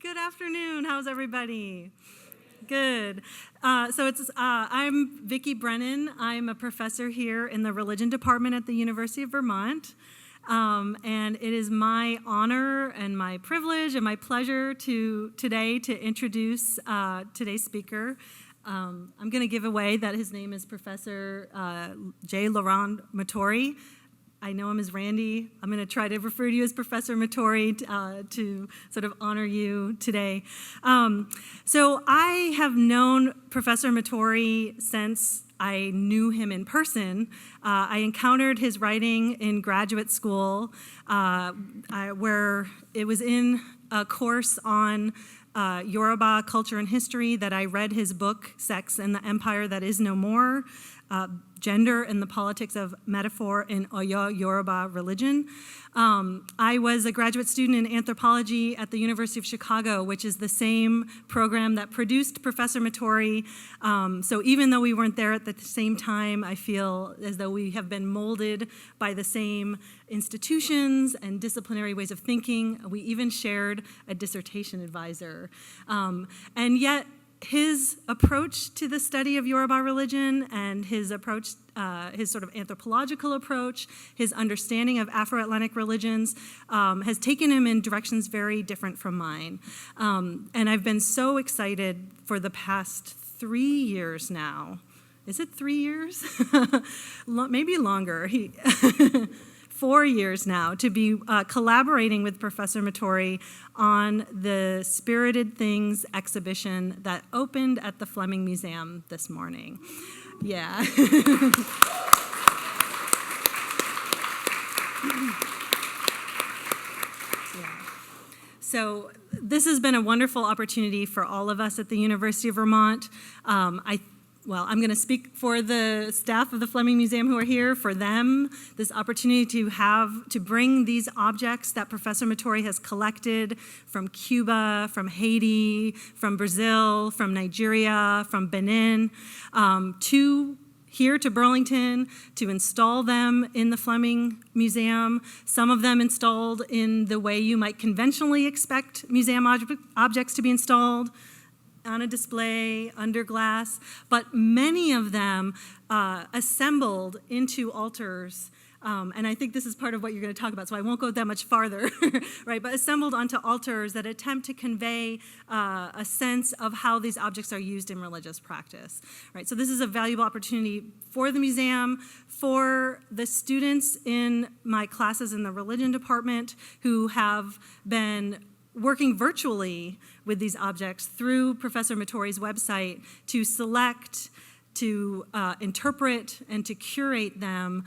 Good afternoon. How's everybody? Good. I'm Vicki Brennan. I'm a professor here in the religion department at the University of Vermont. And it is my honor and my privilege and my pleasure today to introduce today's speaker. I'm going to give away that his name is Professor J. Lorand Matory. I know him as Randy. I'm going to try to refer to you as Professor Matory to sort of honor you today. So I have known Professor Matory since I knew him in person. I encountered his writing in graduate school where it was in a course on Yoruba culture and history that I read his book, Sex and the Empire That Is No More, Gender and the Politics of Metaphor in Oyo Yoruba Religion. I was a graduate student in anthropology at the University of Chicago, which is the same program that produced Professor Matory. So even though we weren't there at the same time, I feel as though we have been molded by the same institutions and disciplinary ways of thinking. We even shared a dissertation advisor. And yet, his approach to the study of Yoruba religion and his approach, his sort of anthropological approach, his understanding of Afro-Atlantic religions has taken him in directions very different from mine. And I've been so excited for the past 3 years now. Is it 3 years? Maybe longer. 4 years now to be collaborating with Professor Matory on the Spirited Things exhibition that opened at the Fleming Museum this morning. Yeah. So this has been a wonderful opportunity for all of us at the University of Vermont. I'm going to speak for the staff of the Fleming Museum who are here, for them, this opportunity to bring these objects that Professor Matory has collected from Cuba, from Haiti, from Brazil, from Nigeria, from Benin, here to Burlington, to install them in the Fleming Museum, some of them installed in the way you might conventionally expect museum objects to be installed, on a display, under glass, but many of them assembled into altars. And I think this is part of what you're going to talk about, so I won't go that much farther, right? But assembled onto altars that attempt to convey a sense of how these objects are used in religious practice, right? So this is a valuable opportunity for the museum, for the students in my classes in the religion department who have been working virtually with these objects through Professor Matory's website to select, to interpret, and to curate them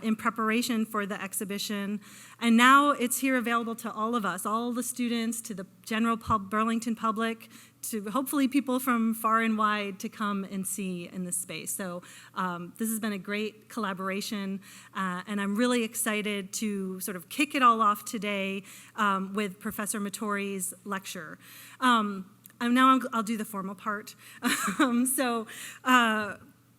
in preparation for the exhibition. And now it's here available to all of us, all the students, to the general Burlington public, to hopefully people from far and wide to come and see in this space. So this has been a great collaboration, and I'm really excited to sort of kick it all off today with Professor Matory's lecture. I'll do the formal part.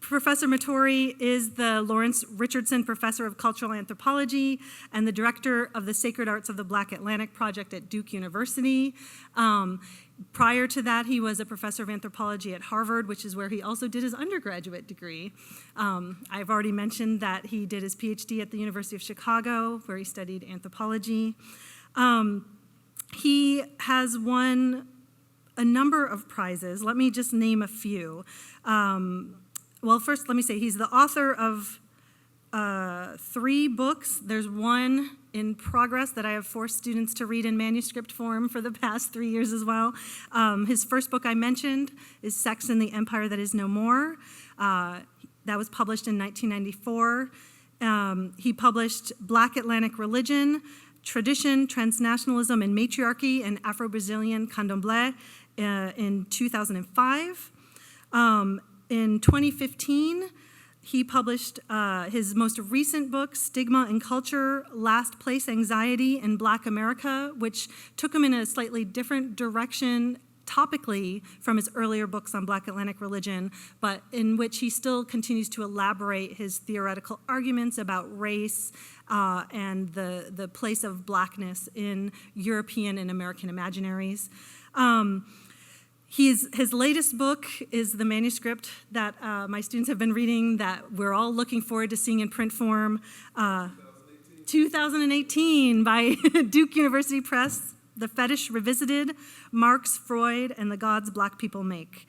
Professor Matory is the Lawrence Richardson Professor of Cultural Anthropology and the Director of the Sacred Arts of the Black Atlantic Project at Duke University. Prior to that, he was a professor of anthropology at Harvard, which is where he also did his undergraduate degree. I've already mentioned that he did his PhD at the University of Chicago, where he studied anthropology. He has won a number of prizes. Let me just name a few. Well, first, let me say he's the author of 3 books. There's one in progress that I have forced students to read in manuscript form for the past 3 years as well. His first book I mentioned is Sex and the Empire That Is No More. That was published in 1994. He published Black Atlantic Religion, Tradition, Transnationalism, and Matriarchy in Afro-Brazilian Candomblé in 2005. In 2015, he published his most recent book, Stigma and Culture, Last Place Anxiety in Black America, which took him in a slightly different direction topically from his earlier books on Black Atlantic religion, but in which he still continues to elaborate his theoretical arguments about race and the place of Blackness in European and American imaginaries. His latest book is the manuscript that my students have been reading that we're all looking forward to seeing in print form. 2018 by Duke University Press, The Fetish Revisited, Marx, Freud, and the Gods Black People Make.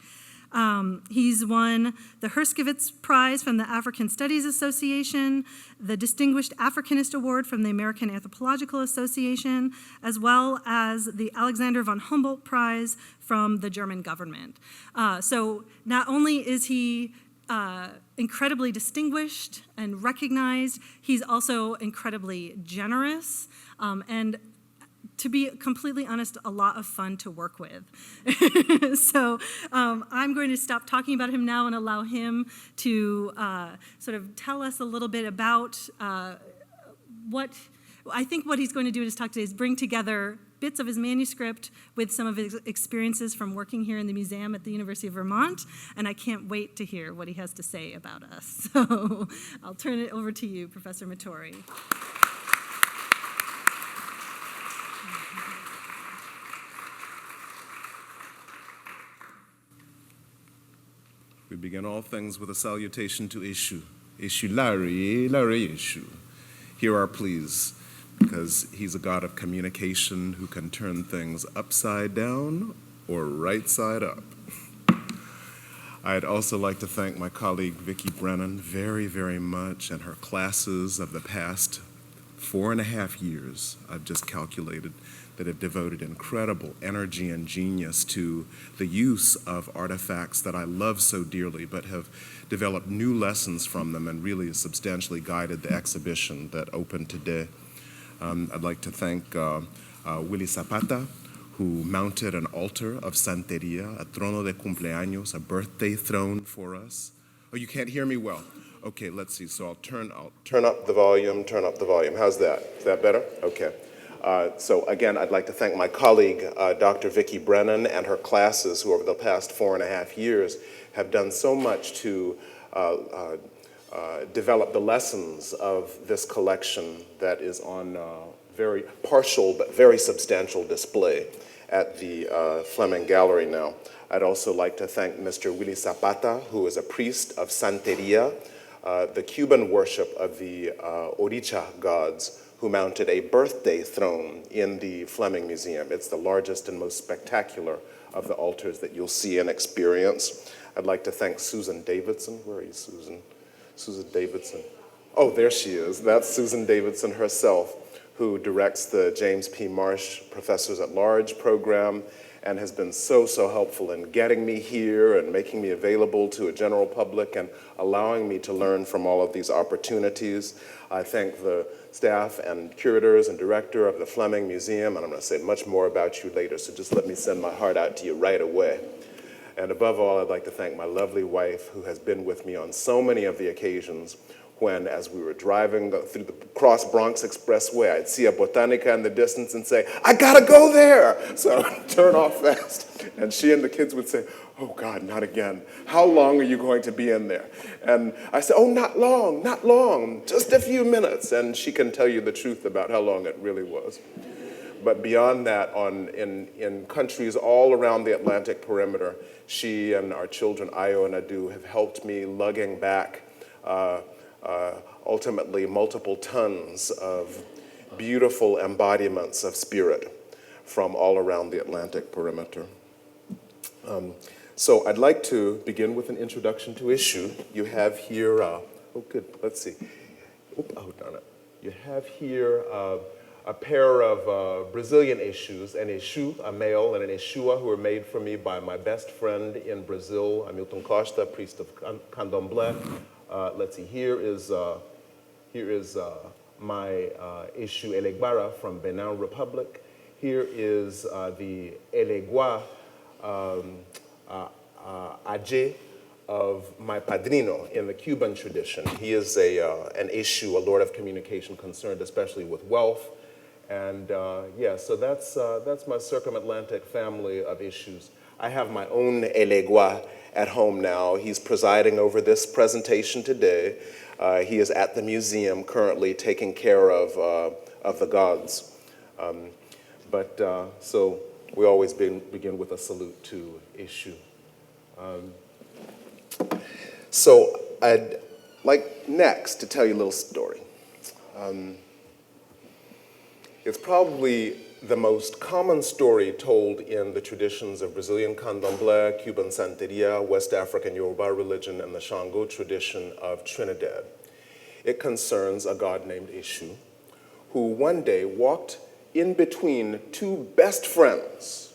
He's won the Herskovits Prize from the African Studies Association, the Distinguished Africanist Award from the American Anthropological Association, as well as the Alexander von Humboldt Prize from the German government. So not only is he incredibly distinguished and recognized, he's also incredibly generous, and to be completely honest, a lot of fun to work with. So I'm going to stop talking about him now and allow him to sort of tell us a little bit about what he's going to do is talk today is bring together bits of his manuscript with some of his experiences from working here in the museum at the University of Vermont, and I can't wait to hear what he has to say about us. So I'll turn it over to you, Professor Matory. We begin all things with a salutation to Eshu. Eshu Lari, Lari Eshu. Hear our pleas, because he's a god of communication who can turn things upside down or right side up. I'd also like to thank my colleague Vicki Brennan very, very much, and her classes of the past 4.5 years, I've just calculated, that have devoted incredible energy and genius to the use of artifacts that I love so dearly, but have developed new lessons from them and really substantially guided the exhibition that opened today. I'd like to thank Willy Zapata, who mounted an altar of Santería, a trono de cumpleaños, a birthday throne for us. Oh, you can't hear me well. Okay, let's see. So I'll turn up the volume, How's that? Is that better? Okay. So again, I'd like to thank my colleague, Dr. Vicki Brennan, and her classes, who over the past 4.5 years have done so much to develop the lessons of this collection that is on very partial but very substantial display at the Fleming Gallery now. I'd also like to thank Mr. Willy Zapata, who is a priest of Santería, the Cuban worship of the Oricha gods, who mounted a birthday throne in the Fleming Museum. It's the largest and most spectacular of the altars that you'll see and experience. I'd like to thank Susan Davidson. Where are you, Susan? Susan Davidson. Oh, there she is. That's Susan Davidson herself, who directs the James P. Marsh Professor-at-Large program and has been so helpful in getting me here and making me available to a general public and allowing me to learn from all of these opportunities. I thank the staff and curators and director of the Fleming Museum, and I'm going to say much more about you later, so just let me send my heart out to you right away. And above all, I'd like to thank my lovely wife, who has been with me on so many of the occasions when, as we were driving through the Cross Bronx Expressway, I'd see a botanica in the distance and say, I gotta go there! So turn off fast. And she and the kids would say, oh God, not again. How long are you going to be in there? And I said, oh, not long, just a few minutes. And she can tell you the truth about how long it really was. But beyond that, in countries all around the Atlantic perimeter, she and our children, Ayo and Adu, have helped me lugging back ultimately multiple tons of beautiful embodiments of spirit from all around the Atlantic perimeter. So I'd like to begin with an introduction to Eshu. You have here, oh good, let's see. Oh darn it. You have here a pair of Brazilian Eshus, an Eshu, a male, and an Eshua, who were made for me by my best friend in Brazil, Hamilton Costa, priest of Candomblé. Let's see, here is my Eshu Elegbara from Benin Republic. Here is the Elegua Aje of my padrino in the Cuban tradition. He is an Eshu, a lord of communication concerned especially with wealth. And yeah, so that's my circumatlantic family of Eshus. I have my own Elegua at home now. He's presiding over this presentation today. He is at the museum currently taking care of the gods. So we always begin with a salute to Eshu. So I'd like next to tell you a little story. It's probably the most common story told in the traditions of Brazilian Candomblé, Cuban Santería, West African Yoruba religion, and the Shango tradition of Trinidad. It concerns a god named Eshu, who one day walked in between two best friends.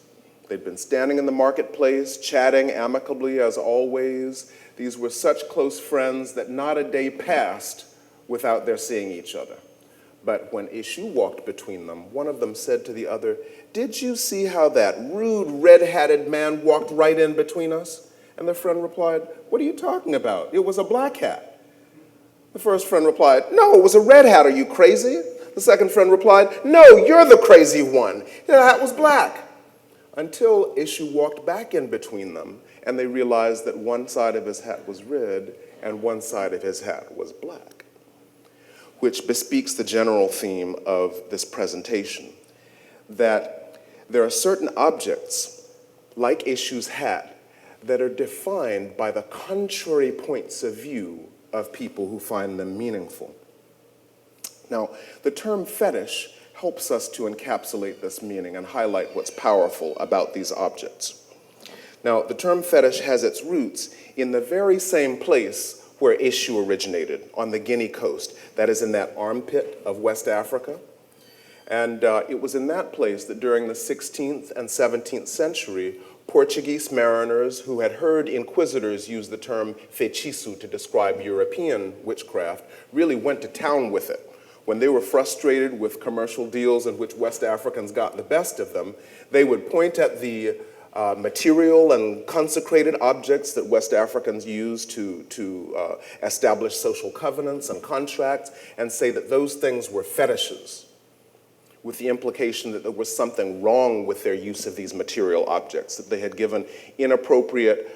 They'd been standing in the marketplace, chatting amicably as always. These were such close friends that not a day passed without their seeing each other. But when Eshu walked between them, one of them said to the other, "Did you see how that rude red-hatted man walked right in between us?" And the friend replied, "What are you talking about? It was a black hat." The first friend replied, "No, it was a red hat. Are you crazy?" The second friend replied, "No, you're the crazy one. The hat was black." Until Eshu walked back in between them, and they realized that one side of his hat was red and one side of his hat was black, which bespeaks the general theme of this presentation, that there are certain objects, like Eshu's hat, that are defined by the contrary points of view of people who find them meaningful. Now, the term fetish helps us to encapsulate this meaning and highlight what's powerful about these objects. Now, the term fetish has its roots in the very same place where Eshu originated, on the Guinea coast, that is in that armpit of West Africa. And it was in that place that during the 16th and 17th century, Portuguese mariners who had heard inquisitors use the term fetichismo to describe European witchcraft really went to town with it. When they were frustrated with commercial deals in which West Africans got the best of them, they would point at the material and consecrated objects that West Africans used to establish social covenants and contracts and say that those things were fetishes, with the implication that there was something wrong with their use of these material objects, that they had given inappropriate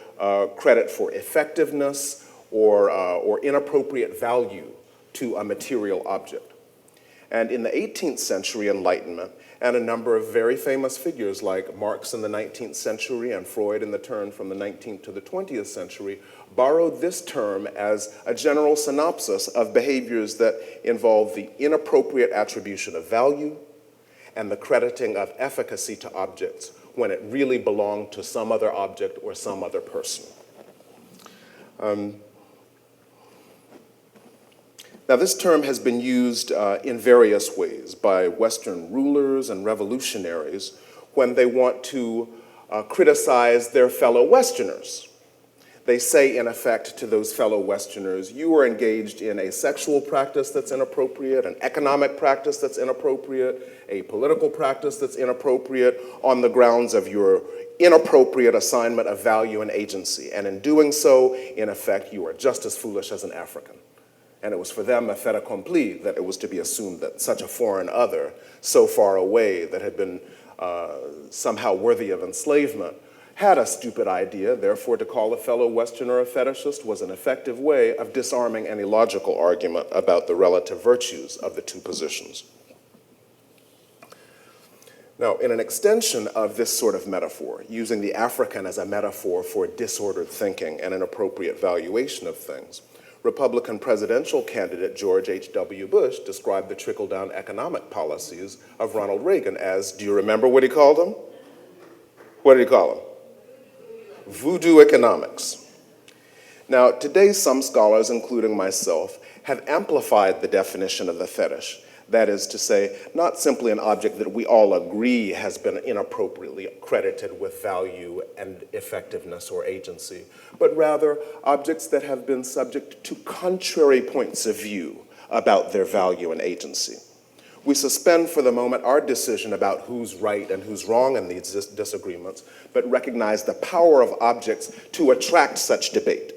credit for effectiveness or inappropriate value to a material object. And in the 18th century Enlightenment, and a number of very famous figures like Marx in the 19th century and Freud in the turn from the 19th to the 20th century borrowed this term as a general synopsis of behaviors that involve the inappropriate attribution of value and the crediting of efficacy to objects when it really belonged to some other object or some other person. Now, this term has been used in various ways by Western rulers and revolutionaries when they want to criticize their fellow Westerners. They say, in effect, to those fellow Westerners, you are engaged in a sexual practice that's inappropriate, an economic practice that's inappropriate, a political practice that's inappropriate on the grounds of your inappropriate assignment of value and agency. And in doing so, in effect, you are just as foolish as an African. And it was for them a fait accompli that it was to be assumed that such a foreign other, so far away that had been somehow worthy of enslavement, had a stupid idea. Therefore, to call a fellow Westerner a fetishist was an effective way of disarming any logical argument about the relative virtues of the two positions. Now, in an extension of this sort of metaphor, using the African as a metaphor for disordered thinking and inappropriate valuation of things, Republican presidential candidate George H.W. Bush described the trickle-down economic policies of Ronald Reagan as, do you remember what he called them? What did he call them? Voodoo economics. Now, today some scholars, including myself, have amplified the definition of the fetish. That is to say, not simply an object that we all agree has been inappropriately credited with value and effectiveness or agency, but rather objects that have been subject to contrary points of view about their value and agency. We suspend for the moment our decision about who's right and who's wrong in these disagreements, but recognize the power of objects to attract such debate.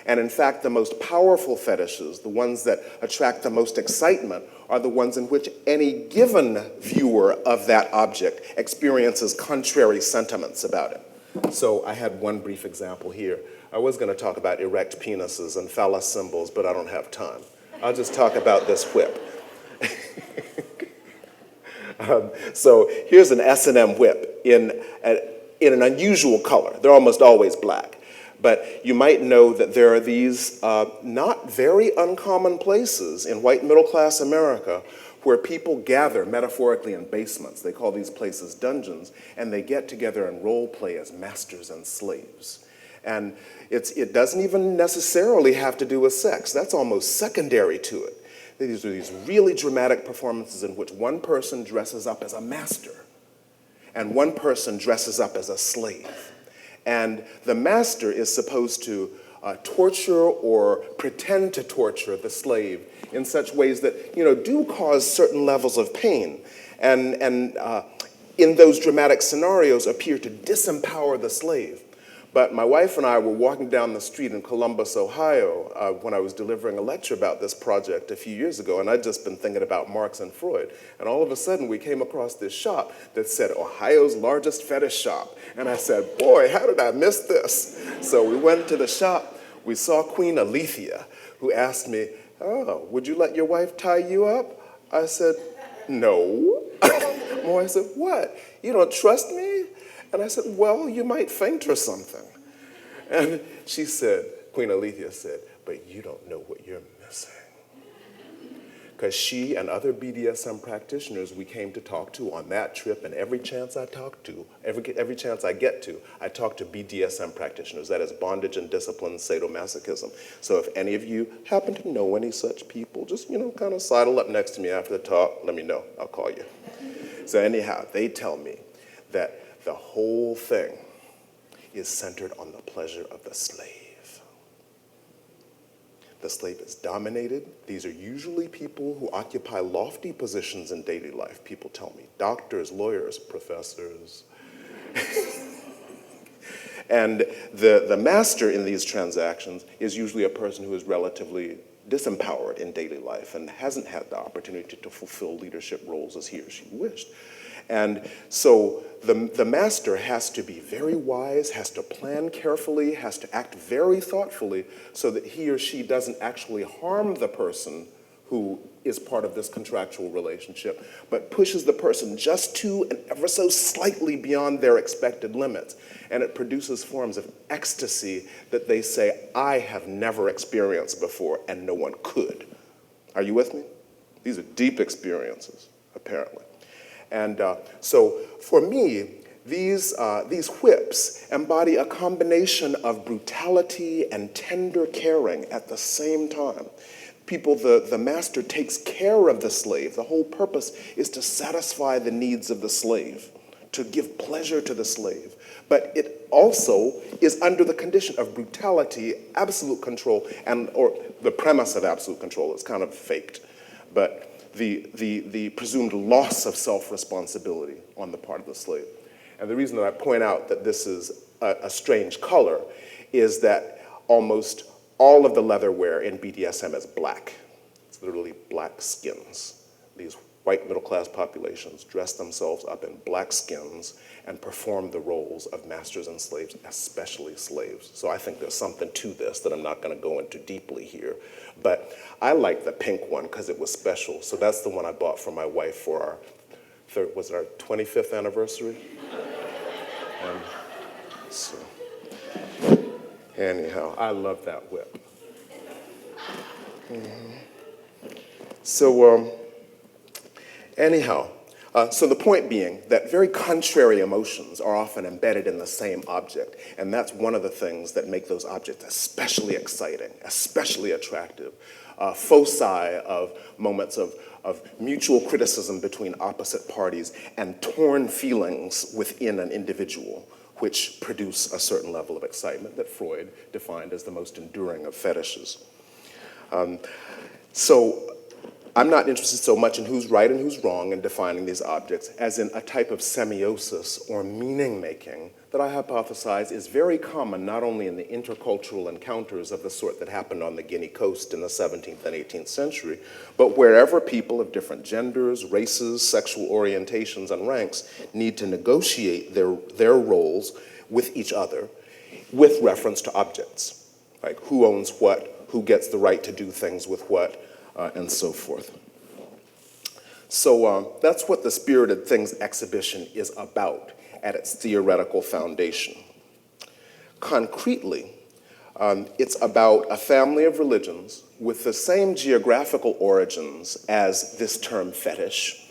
And in fact, the most powerful fetishes, the ones that attract the most excitement, are the ones in which any given viewer of that object experiences contrary sentiments about it. So I had one brief example here. I was going to talk about erect penises and phallus symbols, but I don't have time. I'll just talk about this whip. So here's an S&M whip. in an unusual color. They're almost always black. But you might know that there are these not very uncommon places in white middle-class America where people gather metaphorically in basements. They call these places dungeons, and they get together and role play as masters and slaves. And it doesn't even necessarily have to do with sex. That's almost secondary to it. These are these really dramatic performances in which one person dresses up as a master and one person dresses up as a slave. And the master is supposed to torture or pretend to torture the slave in such ways that, do cause certain levels of pain. And in those dramatic scenarios appear to disempower the slave. But my wife and I were walking down the street in Columbus, Ohio, when I was delivering a lecture about this project a few years ago, and I'd just been thinking about Marx and Freud. And all of a sudden, we came across this shop that said, Ohio's largest fetish shop. And I said, boy, how did I miss this? So we went to the shop. We saw Queen Alethea, who asked me, oh, would you let your wife tie you up? I said, no. My wife said, what? You don't trust me? And I said, well, you might faint or something. And she said, Queen Alethea said, but you don't know what you're missing. Because she and other BDSM practitioners we came to talk to on that trip, and every chance I talk to, every chance I get to, I talk to BDSM practitioners. That is bondage and discipline, sadomasochism. So if any of you happen to know any such people, just, kind of sidle up next to me after the talk, let me know, I'll call you. So anyhow, they tell me that the whole thing is centered on the pleasure of the slave. The slave is dominated. These are usually people who occupy lofty positions in daily life. People tell me, doctors, lawyers, professors. And the master in these transactions is usually a person who is relatively disempowered in daily life and hasn't had the opportunity to fulfill leadership roles as he or she wished. And so the master has to be very wise, has to plan carefully, has to act very thoughtfully so that he or she doesn't actually harm the person who is part of this contractual relationship, but pushes the person just to and ever so slightly beyond their expected limits. And it produces forms of ecstasy that they say, I have never experienced before, and no one could. Are you with me? These are deep experiences, apparently. And so for me, these whips embody a combination of brutality and tender caring at the same time. The master takes care of the slave. The whole purpose is to satisfy the needs of the slave, to give pleasure to the slave. But it also is under the condition of brutality, absolute control, or the premise of absolute control is kind of faked, but the presumed loss of self-responsibility on the part of the slave. And the reason that I point out that this is a strange color is that almost all of the leatherware in BDSM is black. It's literally black skins. These white middle-class populations dress themselves up in black skins and perform the roles of masters and slaves, especially slaves. So I think there's something to this that I'm not going to go into deeply here. But I like the pink one because it was special. So that's the one I bought for my wife for our 25th anniversary? And so, anyhow, I love that whip. So, anyhow, so the point being that very contrary emotions are often embedded in the same object, and that's one of the things that make those objects especially exciting, especially attractive. Foci of moments of mutual criticism between opposite parties and torn feelings within an individual, which produce a certain level of excitement that Freud defined as the most enduring of fetishes. So I'm not interested so much in who's right and who's wrong in defining these objects as in a type of semiosis or meaning making that I hypothesize is very common not only in the intercultural encounters of the sort that happened on the Guinea coast in the 17th and 18th century, but wherever people of different genders, races, sexual orientations, and ranks need to negotiate their roles with each other with reference to objects, like who owns what, who gets the right to do things with what, and so forth. So that's what the Spirited Things exhibition is about. at its theoretical foundation. Concretely, it's about a family of religions with the same geographical origins as this term fetish.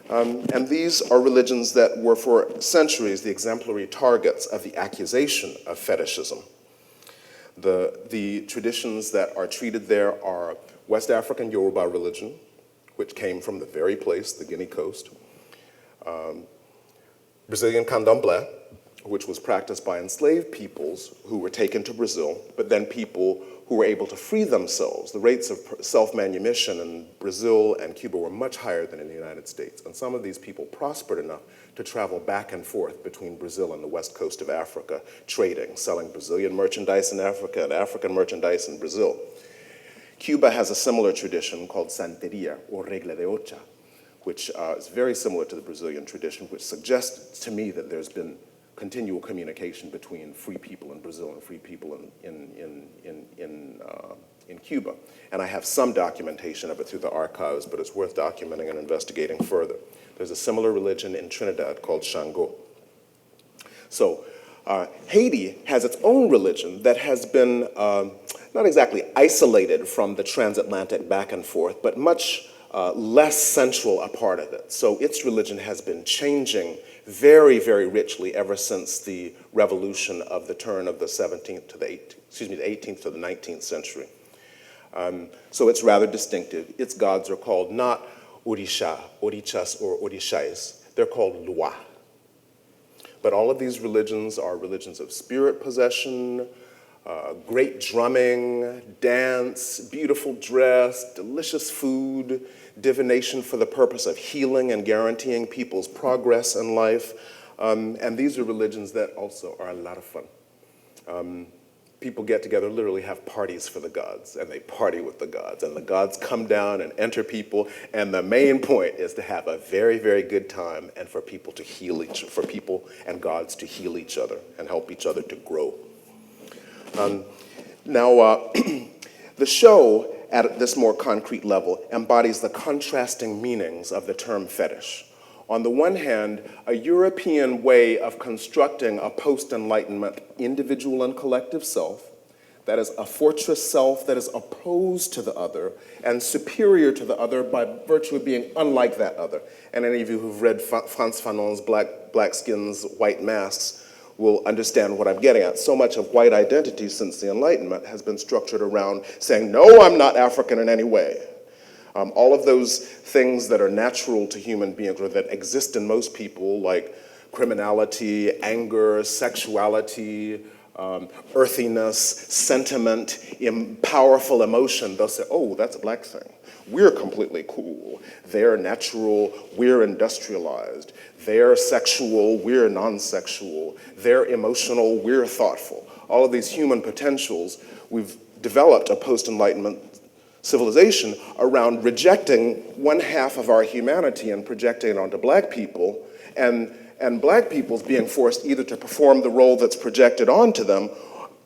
And these are religions that were for centuries the exemplary targets of the accusation of fetishism. The traditions that are treated there are West African Yoruba religion, which came from the very place, the Guinea Coast, Brazilian Candomblé, which was practiced by enslaved peoples who were taken to Brazil, but then people who were able to free themselves. The rates of self-manumission in Brazil and Cuba were much higher than in the United States, and some of these people prospered enough to travel back and forth between Brazil and the west coast of Africa, trading, selling Brazilian merchandise in Africa and African merchandise in Brazil. Cuba has a similar tradition called Santería, or regla de ocha, which is very similar to the Brazilian tradition, which suggests to me that there's been continual communication between free people in Brazil and free people in Cuba. And I have some documentation of it through the archives, but it's worth documenting and investigating further. There's a similar religion in Trinidad called Shango. So Haiti has its own religion that has been not exactly isolated from the transatlantic back and forth, but much less central a part of it. So its religion has been changing very, very richly ever since the revolution of the turn of the 17th to the 18th to the 19th century. So it's rather distinctive. Its gods are called not Orisha, Orichas, or Orishais. They're called Lua. But all of these religions are religions of spirit possession, great drumming, dance, beautiful dress, delicious food, divination for the purpose of healing and guaranteeing people's progress in life. And these are religions that also are a lot of fun. People get together, literally have parties for the gods, and they party with the gods. And the gods come down and enter people, and the main point is to have a very, very good time and for people to heal for people and gods to heal each other and help each other to grow. Now, the show at this more concrete level embodies the contrasting meanings of the term fetish. On the one hand, a European way of constructing a post-Enlightenment individual and collective self, that is a fortress self that is opposed to the other and superior to the other by virtue of being unlike that other. And any of you who've read Frantz Fanon's Black Skins, White Masks will understand what I'm getting at. So much of white identity since the Enlightenment has been structured around saying, no, I'm not African in any way. All of those things that are natural to human beings or that exist in most people, like criminality, anger, sexuality, earthiness, sentiment, powerful emotion, they'll say, oh, that's a black thing. We're completely cool. They're natural, we're industrialized. They're sexual, we're non-sexual. They're emotional, we're thoughtful. All of these human potentials, we've developed a post-Enlightenment civilization around rejecting one half of our humanity and projecting it onto black people, and black people's being forced either to perform the role that's projected onto them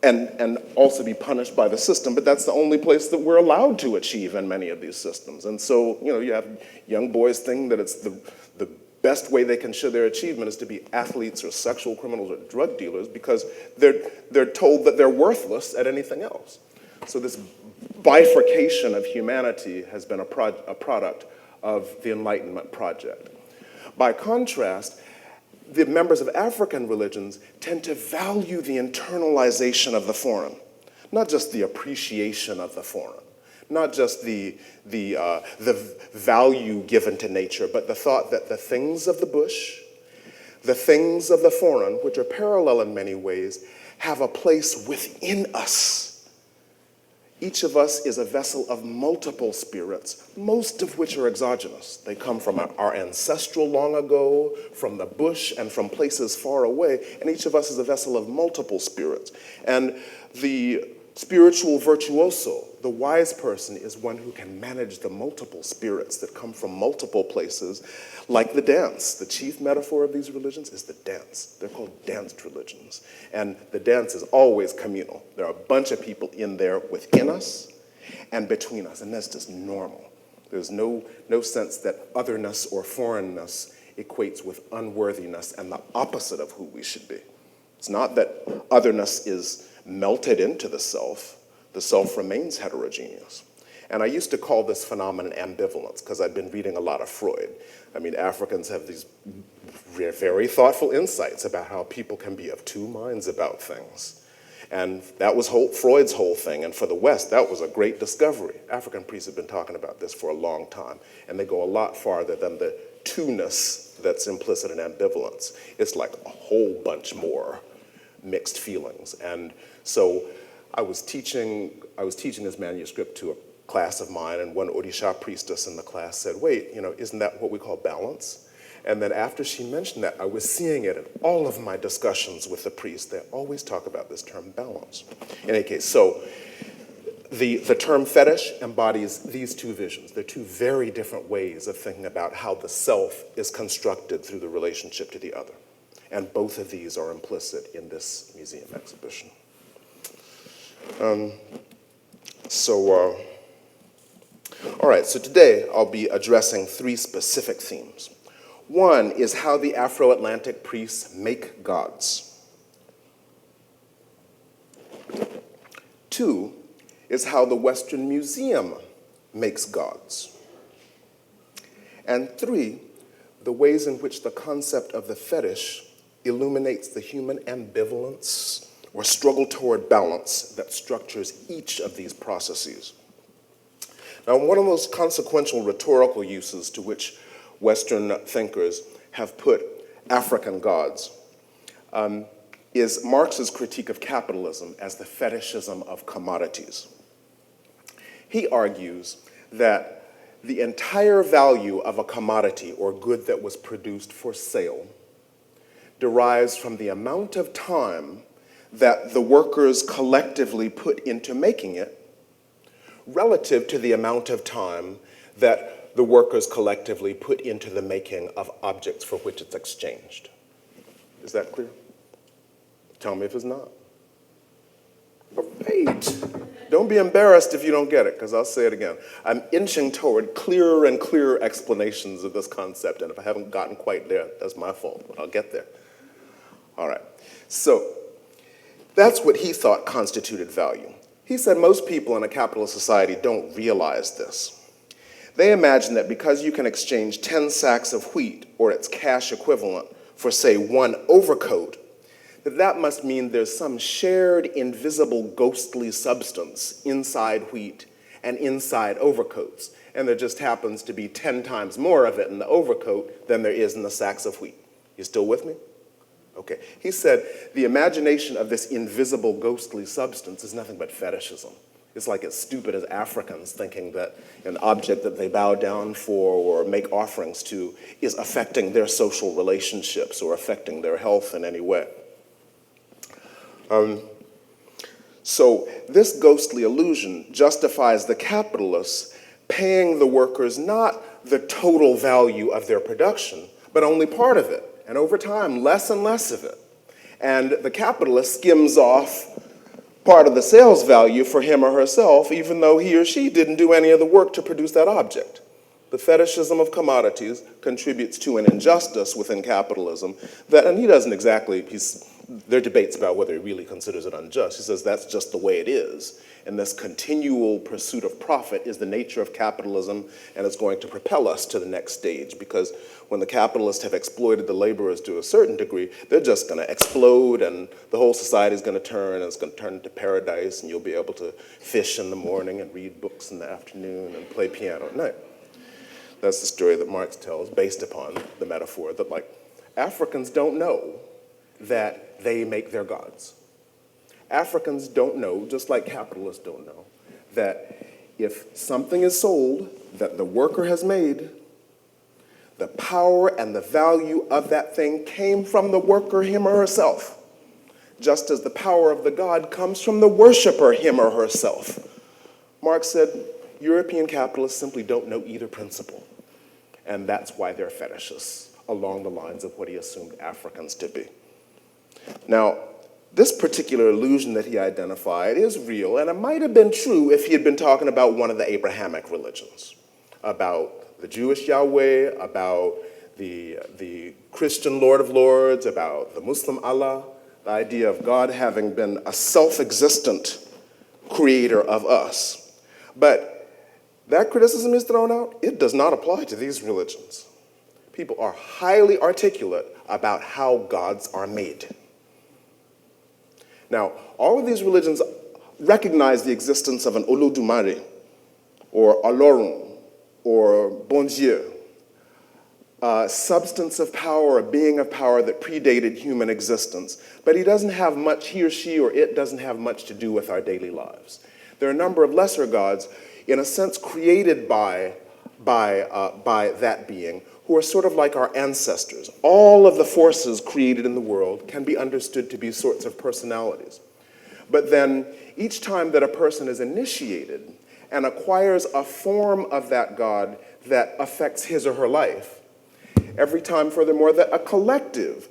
and also be punished by the system, but that's the only place that we're allowed to achieve in many of these systems. And so, you have young boys think that it's the best way they can show their achievement is to be athletes or sexual criminals or drug dealers because they're told that they're worthless at anything else. So this bifurcation of humanity has been a product of the Enlightenment project. By contrast, the members of African religions tend to value the internalization of the foreign, not just the appreciation of the foreign, not just the value given to nature, but the thought that the things of the bush, the things of the foreign, which are parallel in many ways, have a place within us. Each of us is a vessel of multiple spirits, most of which are exogenous. They come from our ancestral long ago, from the bush, and from places far away, and each of us is a vessel of multiple spirits. And the spiritual virtuoso, the wise person, is one who can manage the multiple spirits that come from multiple places, like the dance. The chief metaphor of these religions is the dance. They're called danced religions. And the dance is always communal. There are a bunch of people in there within us and between us, and that's just normal. There's no sense that otherness or foreignness equates with unworthiness and the opposite of who we should be. It's not that otherness is melted into the self remains heterogeneous. And I used to call this phenomenon ambivalence because I'd been reading a lot of Freud. I mean, Africans have these very thoughtful insights about how people can be of two minds about things. And that was Freud's whole thing. And for the West, that was a great discovery. African priests have been talking about this for a long time. And they go a lot farther than the two-ness that's implicit in ambivalence. It's like a whole bunch more mixed feelings. And so I was teaching this manuscript to a class of mine, and one Orisha priestess in the class said, wait, isn't that what we call balance? And then after she mentioned that, I was seeing it in all of my discussions with the priests. They always talk about this term balance. In any case, so the term fetish embodies these two visions. They're two very different ways of thinking about how the self is constructed through the relationship to the other. And both of these are implicit in this museum exhibition. All right, so today I'll be addressing three specific themes. One is how the Afro-Atlantic priests make gods. Two is how the Western Museum makes gods. And three, the ways in which the concept of the fetish illuminates the human ambivalence or struggle toward balance that structures each of these processes. Now, one of the most consequential rhetorical uses to which Western thinkers have put African gods is Marx's critique of capitalism as the fetishism of commodities. He argues that the entire value of a commodity or good that was produced for sale derives from the amount of time that the workers collectively put into making it relative to the amount of time that the workers collectively put into the making of objects for which it's exchanged. Is that clear? Tell me if it's not. Great. Don't be embarrassed if you don't get it, because I'll say it again. I'm inching toward clearer and clearer explanations of this concept, and if I haven't gotten quite there, that's my fault, but I'll get there. All right. So that's what he thought constituted value. He said most people in a capitalist society don't realize this. They imagine that because you can exchange 10 sacks of wheat or its cash equivalent for, say, one overcoat, that must mean there's some shared, invisible, ghostly substance inside wheat and inside overcoats, and there just happens to be 10 times more of it in the overcoat than there is in the sacks of wheat. You still with me? Okay. He said the imagination of this invisible, ghostly substance is nothing but fetishism. It's like as stupid as Africans thinking that an object that they bow down for or make offerings to is affecting their social relationships or affecting their health in any way. So this ghostly illusion justifies the capitalists paying the workers not the total value of their production, but only part of it. And over time, less and less of it. And the capitalist skims off part of the sales value for him or herself, even though he or she didn't do any of the work to produce that object. The fetishism of commodities contributes to an injustice within capitalism that, and he doesn't exactly, there are debates about whether he really considers it unjust. He says that's just the way it is. And this continual pursuit of profit is the nature of capitalism, and it's going to propel us to the next stage, because when the capitalists have exploited the laborers to a certain degree, they're just going to explode, and the whole society is going to turn, and it's going to turn into paradise, and you'll be able to fish in the morning and read books in the afternoon and play piano at night. That's the story that Marx tells, based upon the metaphor that, like, Africans don't know that they make their gods. Africans don't know, just like capitalists don't know, that if something is sold that the worker has made, the power and the value of that thing came from the worker, him or herself, just as the power of the god comes from the worshiper, him or herself. Marx said, European capitalists simply don't know either principle, and that's why they're fetishists, along the lines of what he assumed Africans to be. Now, this particular illusion that he identified is real, and it might have been true if he had been talking about one of the Abrahamic religions, about the Jewish Yahweh, about the Christian Lord of Lords, about the Muslim Allah, the idea of God having been a self-existent creator of us. But that criticism is thrown out. It does not apply to these religions. People are highly articulate about how gods are made. Now, all of these religions recognize the existence of an Olodumare, or Olorun, or Bon Dieu, a substance of power, a being of power that predated human existence. But he doesn't have much, he or she or it doesn't have much to do with our daily lives. There are a number of lesser gods, in a sense created by that being, who are sort of like our ancestors. All of the forces created in the world can be understood to be sorts of personalities. But then each time that a person is initiated and acquires a form of that God that affects his or her life, every time, furthermore, that a collective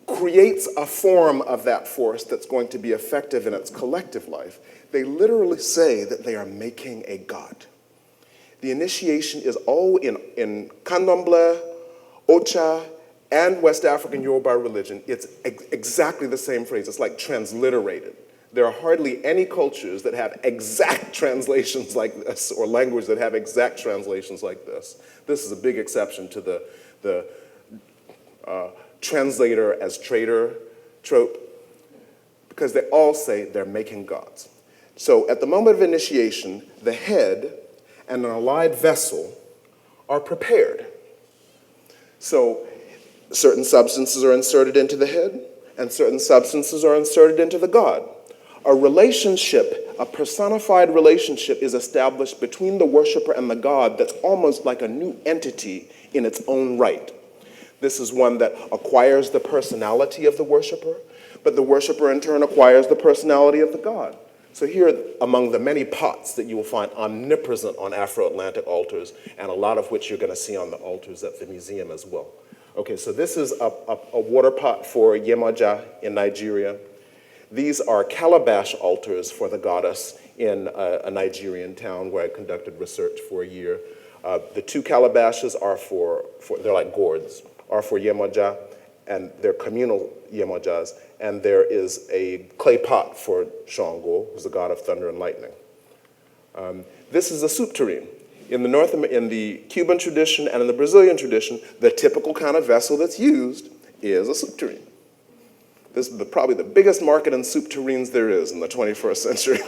creates a form of that force that's going to be effective in its collective life, they literally say that they are making a God. The initiation is all in Candomblé, Ocha, and West African Yoruba religion. It's exactly the same phrase. It's like transliterated. There are hardly any cultures that have exact translations like this, or language that have exact translations like this. This is a big exception to the translator as traitor trope, because they all say they're making gods. So at the moment of initiation, the head and an allied vessel are prepared. So certain substances are inserted into the head, and certain substances are inserted into the god. A relationship, a personified relationship, is established between the worshiper and the god that's almost like a new entity in its own right. This is one that acquires the personality of the worshiper, but the worshiper in turn acquires the personality of the god. So here, among the many pots that you will find omnipresent on Afro-Atlantic altars, and a lot of which you're going to see on the altars at the museum as well. Okay, so this is a water pot for Yemoja in Nigeria. These are calabash altars for the goddess in a Nigerian town where I conducted research for a year. The two calabashes are they're like gourds, are for Yemoja, and they're communal Yemojas. And there is a clay pot for Shango, who's the god of thunder and lightning. This is a soup tureen. In the Cuban tradition and in the Brazilian tradition, the typical kind of vessel that's used is a soup tureen. This is probably the biggest market in soup tureens there is in the 21st century.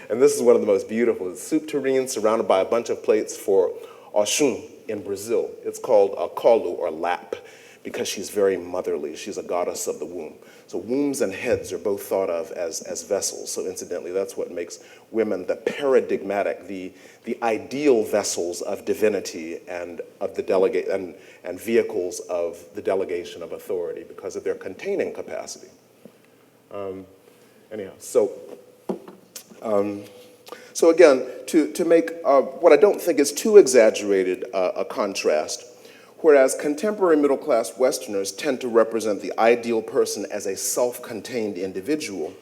And this is one of the most beautiful. It's soup tureen surrounded by a bunch of plates for Oshun in Brazil. It's called a kolu, or lap, because she's very motherly. She's a goddess of the womb. So wombs and heads are both thought of as vessels. So incidentally, that's what makes women the paradigmatic, the ideal vessels of divinity and of the delegate and vehicles of the delegation of authority because of their containing capacity. So again, to make what I don't think is too exaggerated a contrast, whereas contemporary middle-class Westerners tend to represent the ideal person as a self-contained individual,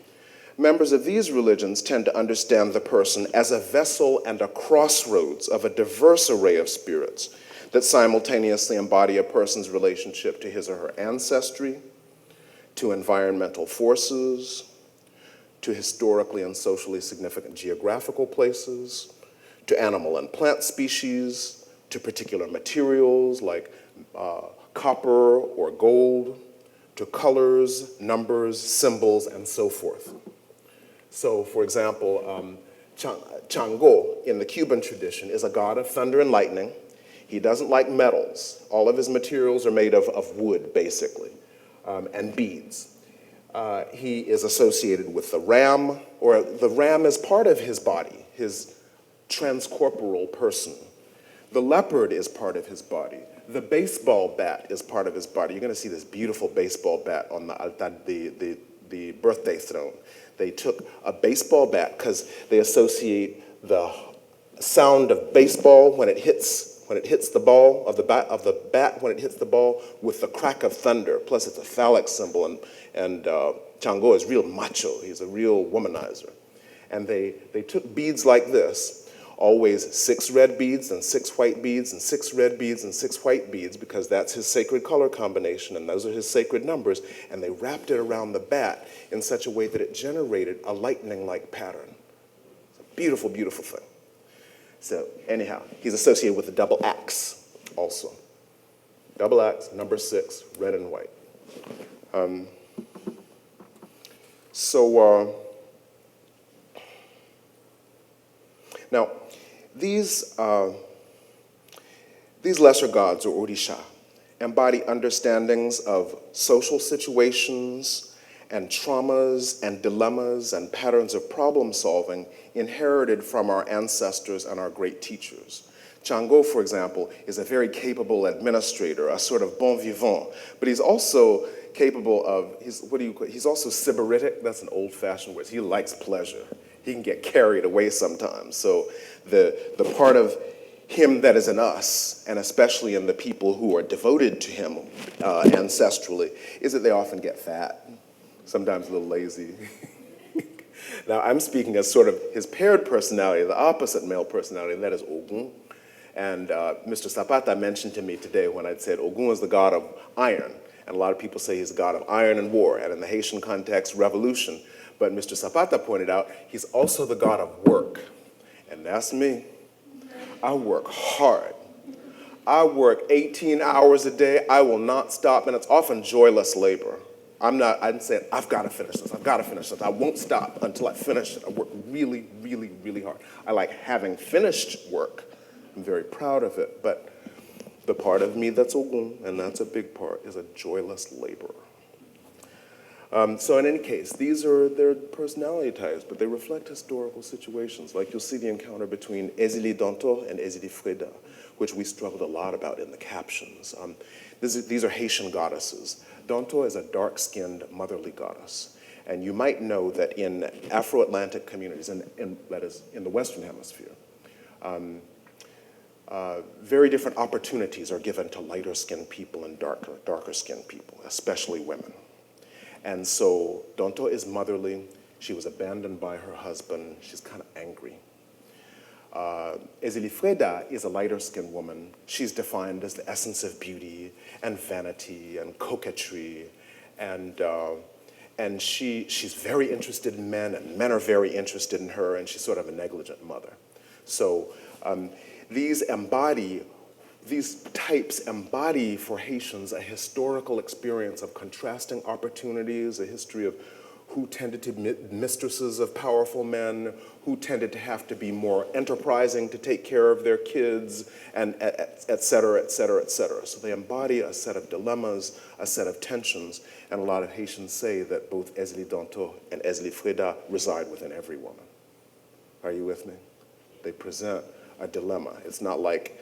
members of these religions tend to understand the person as a vessel and a crossroads of a diverse array of spirits that simultaneously embody a person's relationship to his or her ancestry, to environmental forces, to historically and socially significant geographical places, to animal and plant species, to particular materials like copper or gold, to colors, numbers, symbols, and so forth. So, for example, Chango in the Cuban tradition is a god of thunder and lightning. He doesn't like metals. All of his materials are made of wood, basically, and beads. He is associated with the ram, or the ram is part of his body, his transcorporal person. The leopard is part of his body. The baseball bat is part of his body. You're going to see this beautiful baseball bat on the altar, the birthday throne. They took a baseball bat because they associate the sound of baseball when it hits the ball of the bat when it hits the ball with the crack of thunder. Plus, it's a phallic symbol, and Chango is real macho. He's a real womanizer, and they took beads like this. Always 6 red beads and 6 white beads and 6 red beads and 6 white beads, because that's his sacred color combination and those are his sacred numbers, and they wrapped it around the bat in such a way that it generated a lightning-like pattern. It's a beautiful, beautiful thing. So anyhow, he's associated with the double axe also. Double axe, number 6, red and white. Now, these lesser gods, or orisha, embody understandings of social situations and traumas and dilemmas and patterns of problem solving inherited from our ancestors and our great teachers. Chango, for example, is a very capable administrator, a sort of bon vivant, but he's also capable of, he's also sybaritic. That's an old-fashioned word. He likes pleasure. He can get carried away sometimes. So the part of him that is in us, and especially in the people who are devoted to him ancestrally, is that they often get fat, sometimes a little lazy. Now, I'm speaking as sort of his paired personality, the opposite male personality, and that is Ogun. And Mr. Zapata mentioned to me today when I'd said Ogun is the god of iron, and a lot of people say he's the god of iron and war, and in the Haitian context, revolution. But Mr. Zapata pointed out he's also the god of work, and that's me. I work hard. I work 18 hours a day. I will not stop, and it's often joyless labor. I'm saying, I've got to finish this. I've got to finish this. I won't stop until I finish it. I work really, really, really hard. I like having finished work. I'm very proud of it, but the part of me that's Ogun, and that's a big part, is a joyless laborer. So in any case, these are their personality types, but they reflect historical situations. Like you'll see the encounter between Ezili Danto and Ezili Freda, which we struggled a lot about in the captions. These are Haitian goddesses. Danto is a dark-skinned motherly goddess. And you might know that in Afro-Atlantic communities, that is in the Western Hemisphere, very different opportunities are given to lighter-skinned people and darker-skinned people, especially women. And so Danto is motherly. She was abandoned by her husband. She's kind of angry. Ezili Freda is a lighter-skinned woman. She's defined as the essence of beauty and vanity and coquetry, and she's very interested in men, and men are very interested in her, and she's sort of a negligent mother. So these types embody for Haitians a historical experience of contrasting opportunities, a history of who tended to be mistresses of powerful men, who tended to have to be more enterprising to take care of their kids, and et cetera, et cetera, et cetera. So they embody a set of dilemmas, a set of tensions, and a lot of Haitians say that both Ezili Danto and Ezili Freda reside within every woman. Are you with me? They present a dilemma. It's not like,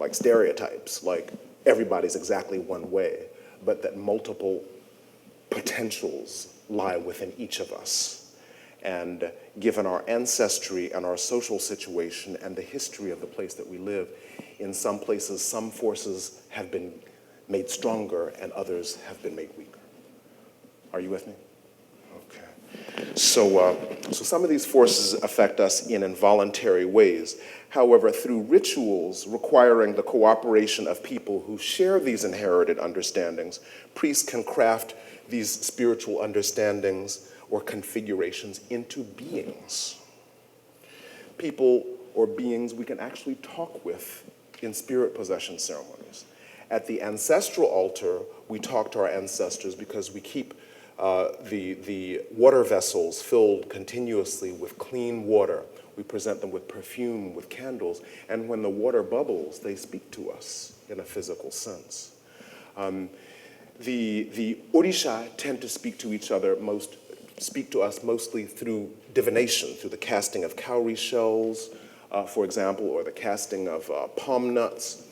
like stereotypes, like everybody's exactly one way, but that multiple potentials lie within each of us. And given our ancestry and our social situation and the history of the place that we live, in some places, some forces have been made stronger and others have been made weaker. Are you with me? Okay. So some of these forces affect us in involuntary ways. However, through rituals requiring the cooperation of people who share these inherited understandings, priests can craft these spiritual understandings or configurations into beings. People or beings we can actually talk with in spirit possession ceremonies. At the ancestral altar, we talk to our ancestors because we keep the water vessels filled continuously with clean water. We present them with perfume, with candles, and when the water bubbles, they speak to us in a physical sense. The Orisha tend to speak to us mostly through divination, through the casting of cowrie shells, for example, or the casting of palm nuts.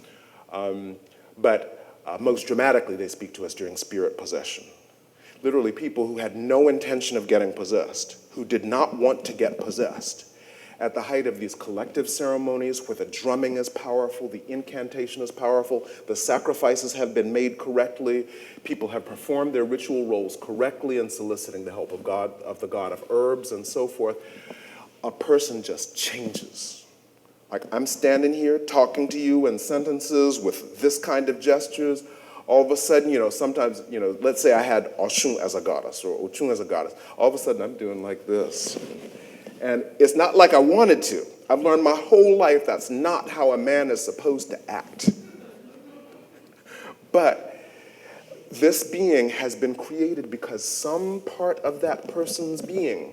But most dramatically, they speak to us during spirit possession. Literally, people who had no intention of getting possessed, who did not want to get possessed. At the height of these collective ceremonies where the drumming is powerful, the incantation is powerful, the sacrifices have been made correctly, people have performed their ritual roles correctly in soliciting the help of God, of the god of herbs and so forth. a person just changes. Like I'm standing here talking to you in sentences with this kind of gestures. All of a sudden, sometimes, let's say I had Oshun as a goddess or Ochun as a goddess. All of a sudden I'm doing like this. And it's not like I wanted to. I've learned my whole life that's not how a man is supposed to act. But this being has been created because some part of that person's being,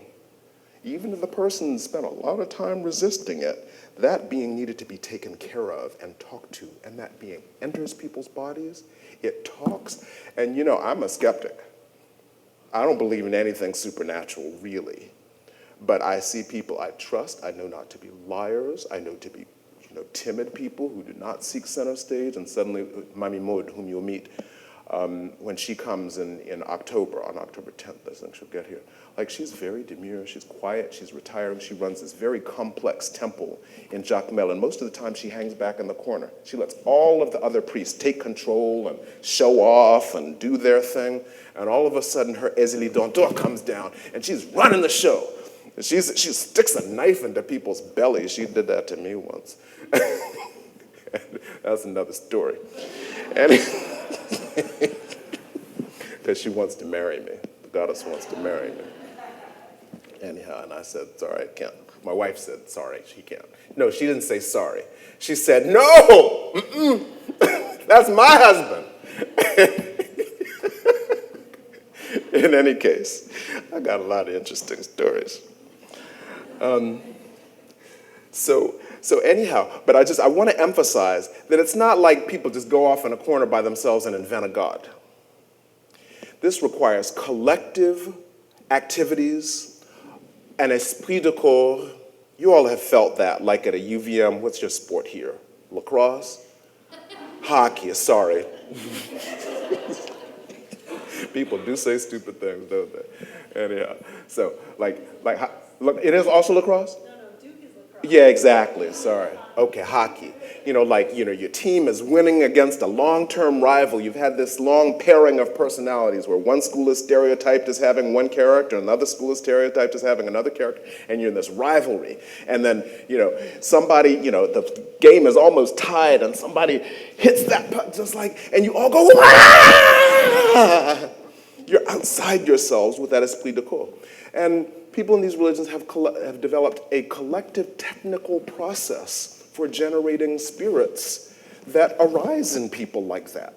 even if the person spent a lot of time resisting it, that being needed to be taken care of and talked to. And that being enters people's bodies, it talks. And I'm a skeptic. I don't believe in anything supernatural, really. But I see people I trust. I know not to be liars. I know to be timid people who do not seek center stage. And suddenly, Mami Maud, whom you'll meet when she comes in October, on October 10th, I think she'll get here. Like, she's very demure, she's quiet, she's retiring, she runs this very complex temple in Jacmel, and most of the time she hangs back in the corner. She lets all of the other priests take control and show off and do their thing, and all of a sudden her Ezeli Dontor comes down, and she's running the show. And she sticks a knife into people's bellies. She did that to me once. That's another story. Because she wants to marry me. The goddess wants to marry me. Anyhow, and I said, sorry, I can't. My wife said, sorry, she can't. No, she didn't say sorry. She said, no, that's my husband. In any case, I got a lot of interesting stories. So anyhow, but I want to emphasize that it's not like people just go off in a corner by themselves and invent a god. This requires collective activities, an esprit de corps. You all have felt that, like at a UVM. What's your sport here? Lacrosse? Hockey, sorry. People do say stupid things, don't they? Anyhow, so look, it is also lacrosse? No, Duke is lacrosse. Yeah, exactly, sorry. Okay, hockey. Your team is winning against a long-term rival. You've had this long pairing of personalities where one school is stereotyped as having one character, another school is stereotyped as having another character, and you're in this rivalry. And then, somebody, the game is almost tied, and somebody hits that puck and you all go, "Wah!" You're outside yourselves with that esprit de corps. And people in these religions have developed a collective technical process for generating spirits that arise in people like that.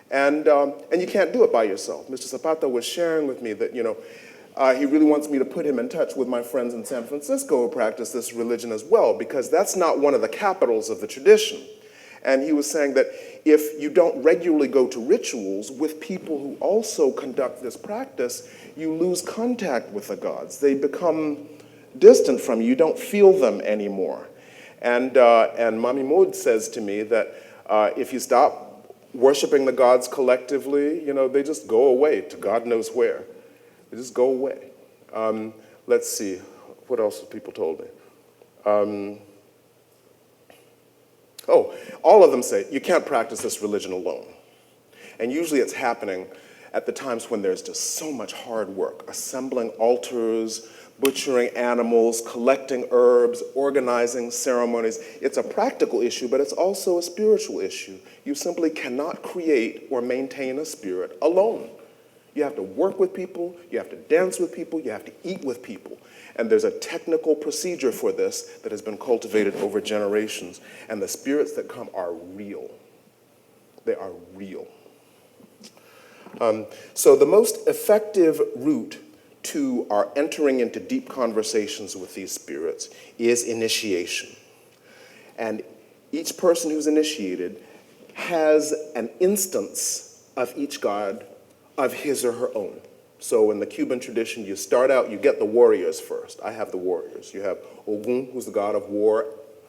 And you can't do it by yourself. Mr. Zapata was sharing with me that, he really wants me to put him in touch with my friends in San Francisco who practice this religion as well, because that's not one of the capitals of the tradition. And he was saying that if you don't regularly go to rituals with people who also conduct this practice, you lose contact with the gods. They become distant from you. You don't feel them anymore. And Mami Maud says to me that if you stop worshiping the gods collectively, they just go away to God knows where. They just go away. Let's see, what else have people told me? All of them say, you can't practice this religion alone. And usually it's happening at the times when there's just so much hard work, assembling altars, butchering animals, collecting herbs, organizing ceremonies. It's a practical issue, but it's also a spiritual issue. You simply cannot create or maintain a spirit alone. You have to work with people, you have to dance with people, you have to eat with people. And there's a technical procedure for this that has been cultivated over generations. And the spirits that come are real. They are real. So the most effective route to our entering into deep conversations with these spirits is initiation. And each person who's initiated has an instance of each god of his or her own. So in the Cuban tradition, you start out, you get the warriors first. I have the warriors. You have Ogun, who's the god of war,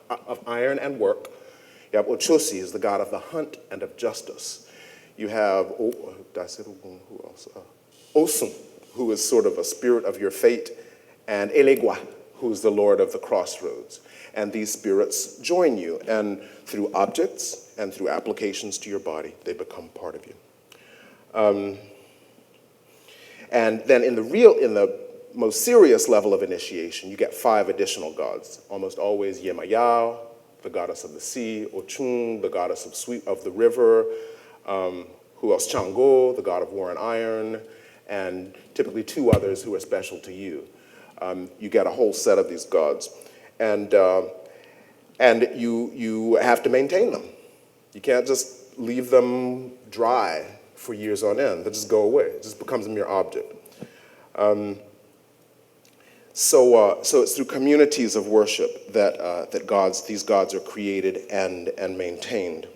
of iron and work. You have Ochosi, who's the god of the hunt and of justice. You have, did I say Ogun? Who else? Osun, who is sort of a spirit of your fate, and Elegua, who's the lord of the crossroads. And these spirits join you, and through objects and through applications to your body, they become part of you. And then in the most serious level of initiation, you get 5 additional gods, almost always Yemayao, the goddess of the sea, Ochun, the goddess of the river, who else? Chango, the god of war and iron, and typically 2 others who are special to you. You get a whole set of these gods. And you have to maintain them. You can't just leave them dry for years on end. They just go away. It just becomes a mere object. So it's through communities of worship that these gods are created and maintained.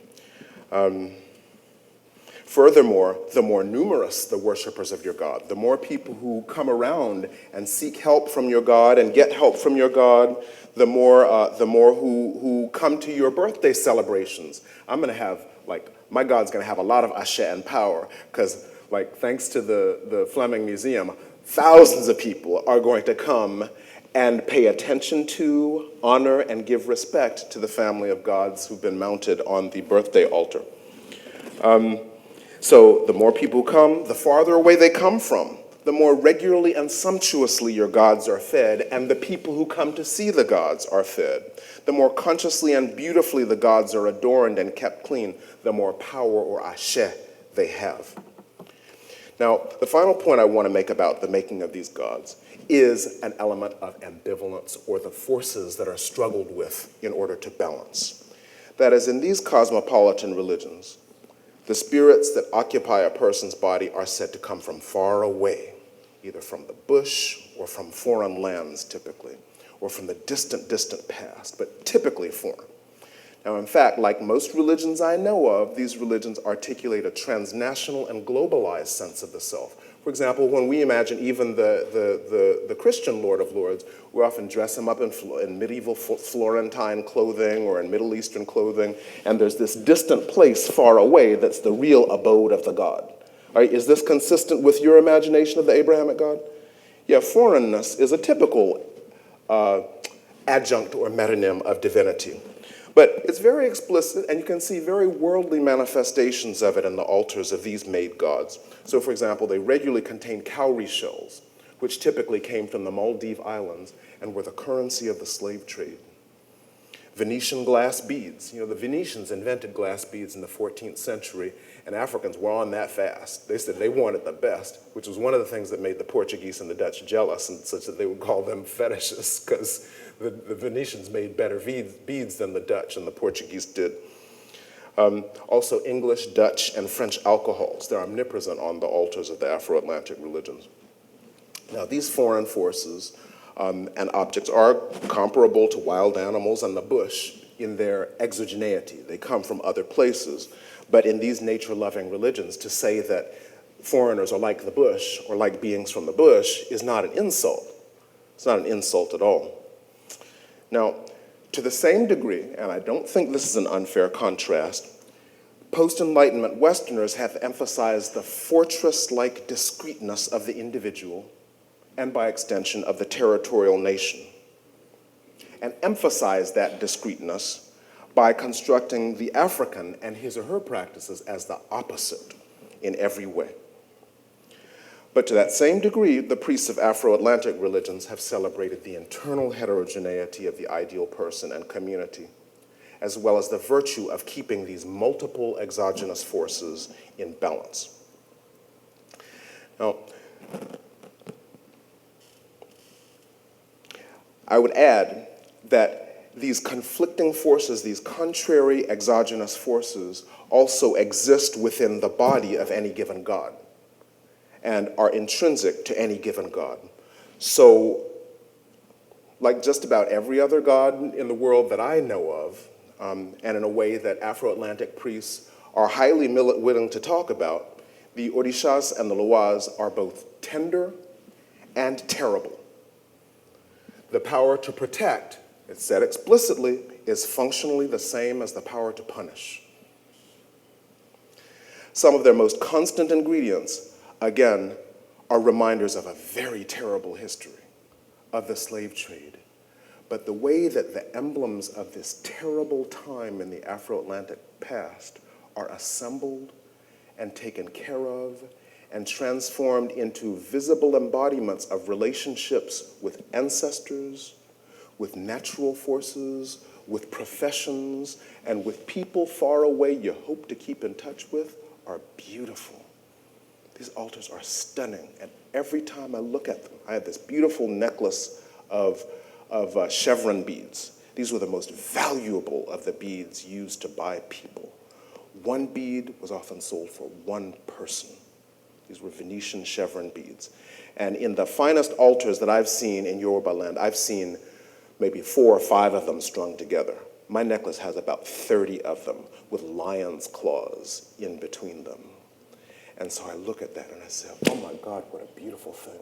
Furthermore, the more numerous the worshipers of your God, the more people who come around and seek help from your God and get help from your God, the more who come to your birthday celebrations. I'm going to have, my God's going to have a lot of ashe and power because, thanks to the Fleming Museum, thousands of people are going to come and pay attention to, honor, and give respect to the family of gods who've been mounted on the birthday altar. So the more people come, the farther away they come from, the more regularly and sumptuously your gods are fed, and the people who come to see the gods are fed. The more consciously and beautifully the gods are adorned and kept clean, the more power or ashe they have. Now, the final point I want to make about the making of these gods is an element of ambivalence, or the forces that are struggled with in order to balance. That is, in these cosmopolitan religions, the spirits that occupy a person's body are said to come from far away, either from the bush or from foreign lands typically, or from the distant past, but typically foreign. Now, in fact, like most religions I know of, these religions articulate a transnational and globalized sense of the self. For example, when we imagine even the Christian Lord of Lords, we often dress him up in medieval Florentine clothing or in Middle Eastern clothing, and there's this distant place far away that's the real abode of the god. All right, is this consistent with your imagination of the Abrahamic God? Yeah, foreignness is a typical adjunct or metonym of divinity. But it's very explicit, and you can see very worldly manifestations of it in the altars of these made gods. So, for example, they regularly contain cowrie shells, which typically came from the Maldive Islands and were the currency of the slave trade. Venetian glass beads. The Venetians invented glass beads in the 14th century, and Africans were on that fast. They said they wanted the best, which was one of the things that made the Portuguese and the Dutch jealous, and such that they would call them fetishists, because the Venetians made better beads than the Dutch, and the Portuguese did. Also, English, Dutch, and French alcohols. They're omnipresent on the altars of the Afro-Atlantic religions. Now, these foreign forces and objects are comparable to wild animals and the bush in their exogeneity. They come from other places. But in these nature-loving religions, to say that foreigners are like the bush or like beings from the bush is not an insult. It's not an insult at all. Now, to the same degree, and I don't think this is an unfair contrast, post-Enlightenment Westerners have emphasized the fortress-like discreteness of the individual and, by extension, of the territorial nation, and emphasized that discreteness by constructing the African and his or her practices as the opposite in every way. But to that same degree, the priests of Afro-Atlantic religions have celebrated the internal heterogeneity of the ideal person and community, as well as the virtue of keeping these multiple exogenous forces in balance. Now, I would add that these conflicting forces, these contrary exogenous forces, also exist within the body of any given god and are intrinsic to any given god. So, like just about every other god in the world that I know of, and in a way that Afro-Atlantic priests are highly willing to talk about, the Orishas and the Loas are both tender and terrible. The power to protect, it's said explicitly, is functionally the same as the power to punish. Some of their most constant ingredients, again, are reminders of a very terrible history of the slave trade. But the way that the emblems of this terrible time in the Afro-Atlantic past are assembled and taken care of and transformed into visible embodiments of relationships with ancestors, with natural forces, with professions, and with people far away you hope to keep in touch with, are beautiful. These altars are stunning, and every time I look at them, I have this beautiful necklace of chevron beads. These were the most valuable of the beads used to buy people. One bead was often sold for one person. These were Venetian chevron beads. And in the finest altars that I've seen in Yoruba land, I've seen maybe 4 or 5 of them strung together. My necklace has about 30 of them with lion's claws in between them. And so I look at that and I say, oh my God, what a beautiful thing,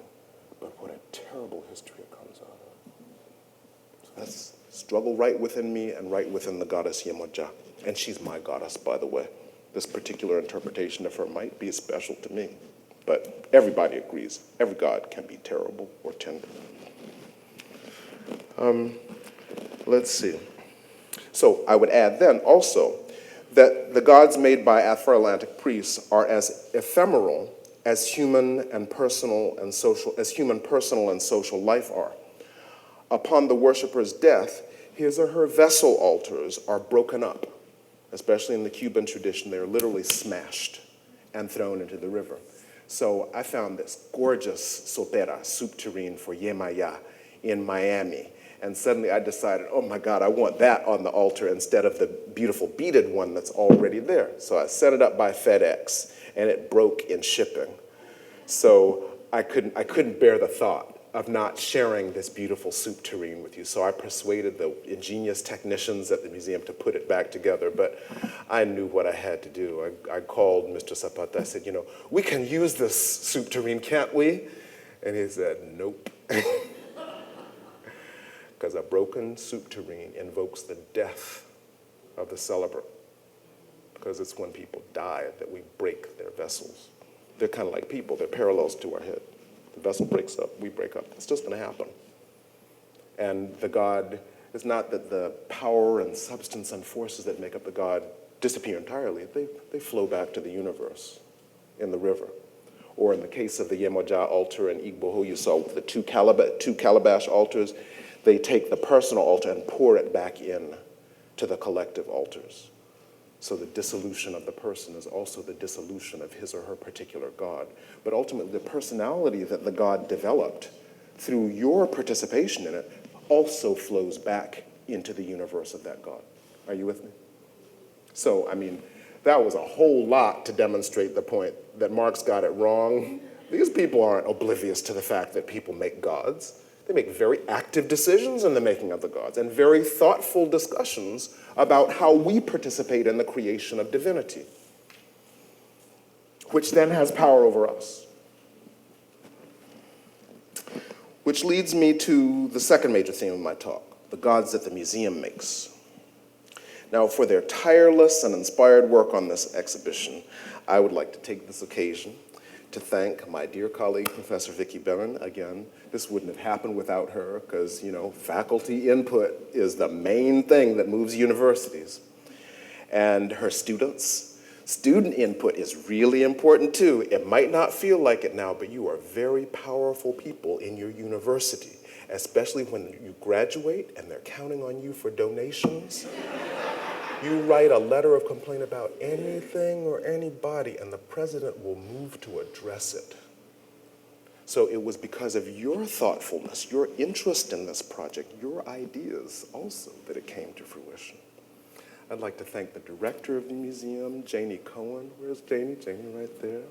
but what a terrible history it comes out of. So that's struggle right within me and right within the goddess Yemoja. And she's my goddess, by the way. This particular interpretation of her might be special to me, but everybody agrees. Every god can be terrible or tender. Let's see. So I would add then also that the gods made by Afro-Atlantic priests are as ephemeral as human personal and social life are. Upon the worshipper's death, his or her vessel altars are broken up. Especially in the Cuban tradition, they are literally smashed and thrown into the river. So I found this gorgeous sopera, soup tureen for Yemaya in Miami. And suddenly I decided, oh my God, I want that on the altar instead of the beautiful beaded one that's already there. So I sent it up by FedEx, and it broke in shipping. So I couldn't bear the thought of not sharing this beautiful soup tureen with you. So I persuaded the ingenious technicians at the museum to put it back together, but I knew what I had to do. I called Mr. Zapata. I said, we can use this soup tureen, can't we? And he said, nope. Because a broken soup tureen invokes the death of the celebrant. Because it's when people die that we break their vessels. They're kind of like people, they're parallels to our head. The vessel breaks up, we break up. It's just going to happen. And the god, it's not that the power and substance and forces that make up the god disappear entirely. They flow back to the universe in the river. Or in the case of the Yemoja altar in Igboho, you saw the two calabash altars. They take the personal altar and pour it back in to the collective altars. So the dissolution of the person is also the dissolution of his or her particular god. But ultimately, the personality that the god developed through your participation in it also flows back into the universe of that god. Are you with me? So, that was a whole lot to demonstrate the point that Marx got it wrong. These people aren't oblivious to the fact that people make gods. They make very active decisions in the making of the gods and very thoughtful discussions about how we participate in the creation of divinity, which then has power over us. Which leads me to the second major theme of my talk, the gods that the museum makes. Now, for their tireless and inspired work on this exhibition, I would like to take this occasion to thank my dear colleague, Professor Vicki Brennan. Again, this wouldn't have happened without her because, faculty input is the main thing that moves universities. And her students. Student input is really important too. It might not feel like it now, but you are very powerful people in your university, especially when you graduate and they're counting on you for donations. You write a letter of complaint about anything or anybody, and the president will move to address it. So it was because of your thoughtfulness, your interest in this project, your ideas also, that it came to fruition. I'd like to thank the director of the museum, Janie Cohen. Where's Janie? Janie right there.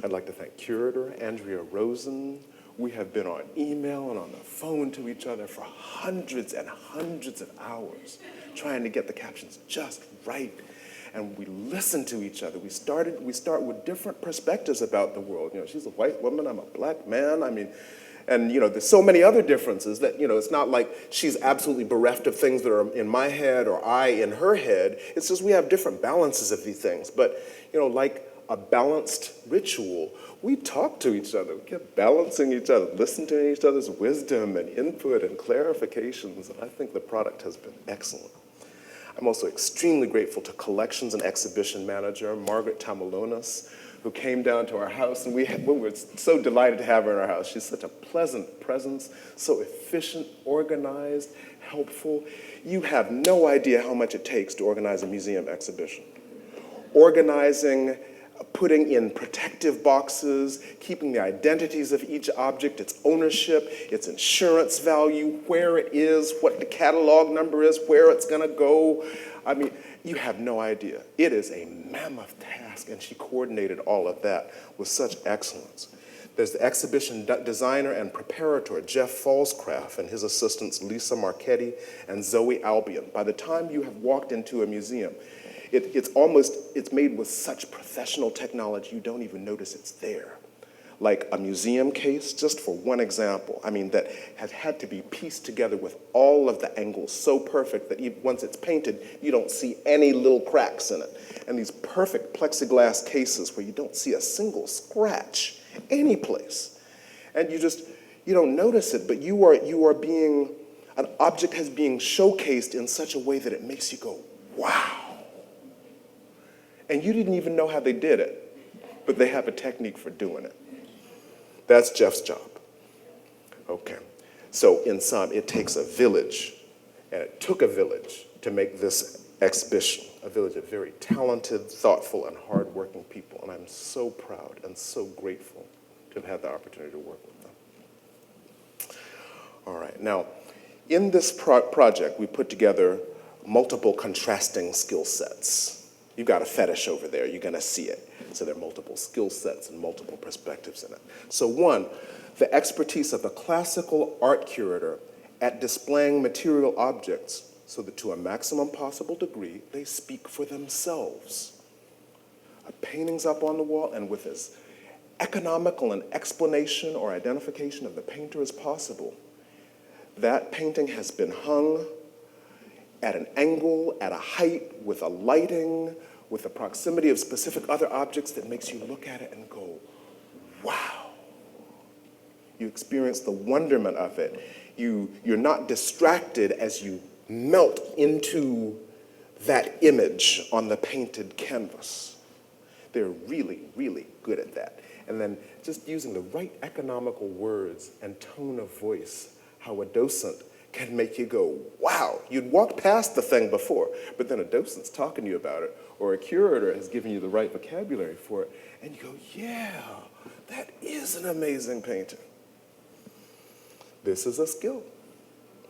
I'd like to thank curator Andrea Rosen. We have been on email and on the phone to each other for hundreds and hundreds of hours, trying to get the captions just right. And we listen to each other. We start with different perspectives about the world. She's a white woman, I'm a black man. And there's so many other differences that, it's not like she's absolutely bereft of things that are in my head or I in her head. It's just we have different balances of these things. But, like a balanced ritual, we talk to each other. We kept balancing each other, listening to each other's wisdom and input and clarifications. And I think the product has been excellent. I'm also extremely grateful to collections and exhibition manager Margaret Tamalonis, who came down to our house, and we were so delighted to have her in our house. She's such a pleasant presence, so efficient, organized, helpful. You have no idea how much it takes to organize a museum exhibition. Organizing, putting in protective boxes, keeping the identities of each object, its ownership, its insurance value, where it is, what the catalog number is, where it's gonna go. I mean, you have no idea. It is a mammoth task, and she coordinated all of that with such excellence. There's the exhibition designer and preparator, Jeff Falscraft, and his assistants, Lisa Marchetti and Zoe Albion. By the time you have walked into a museum, it's made with such professional technology, you don't even notice it's there. Like a museum case, just for one example, I mean, that has had to be pieced together with all of the angles so perfect that even once it's painted, you don't see any little cracks in it. And these perfect plexiglass cases where you don't see a single scratch any place. And you don't notice it, but an object has being showcased in such a way that it makes you go, wow. And you didn't even know how they did it, but they have a technique for doing it. That's Jeff's job. Okay. So in sum, it takes a village, and it took a village to make this exhibition, a village of very talented, thoughtful, and hardworking people. And I'm so proud and so grateful to have had the opportunity to work with them. All right. Now, in this project, we put together multiple contrasting skill sets. You've got a fetish over there, you're gonna see it. So there are multiple skill sets and multiple perspectives in it. So one, the expertise of a classical art curator at displaying material objects so that to a maximum possible degree, they speak for themselves. A painting's up on the wall, and with as economical an explanation or identification of the painter as possible, that painting has been hung at an angle, at a height, with a lighting, with the proximity of specific other objects that makes you look at it and go, wow. You experience the wonderment of it. You're not distracted as you melt into that image on the painted canvas. They're really, really good at that. And then just using the right economical words and tone of voice, how a docent can make you go, wow. You'd walked past the thing before, but then a docent's talking to you about it, or a curator has given you the right vocabulary for it, and you go, yeah, that is an amazing painting. This is a skill.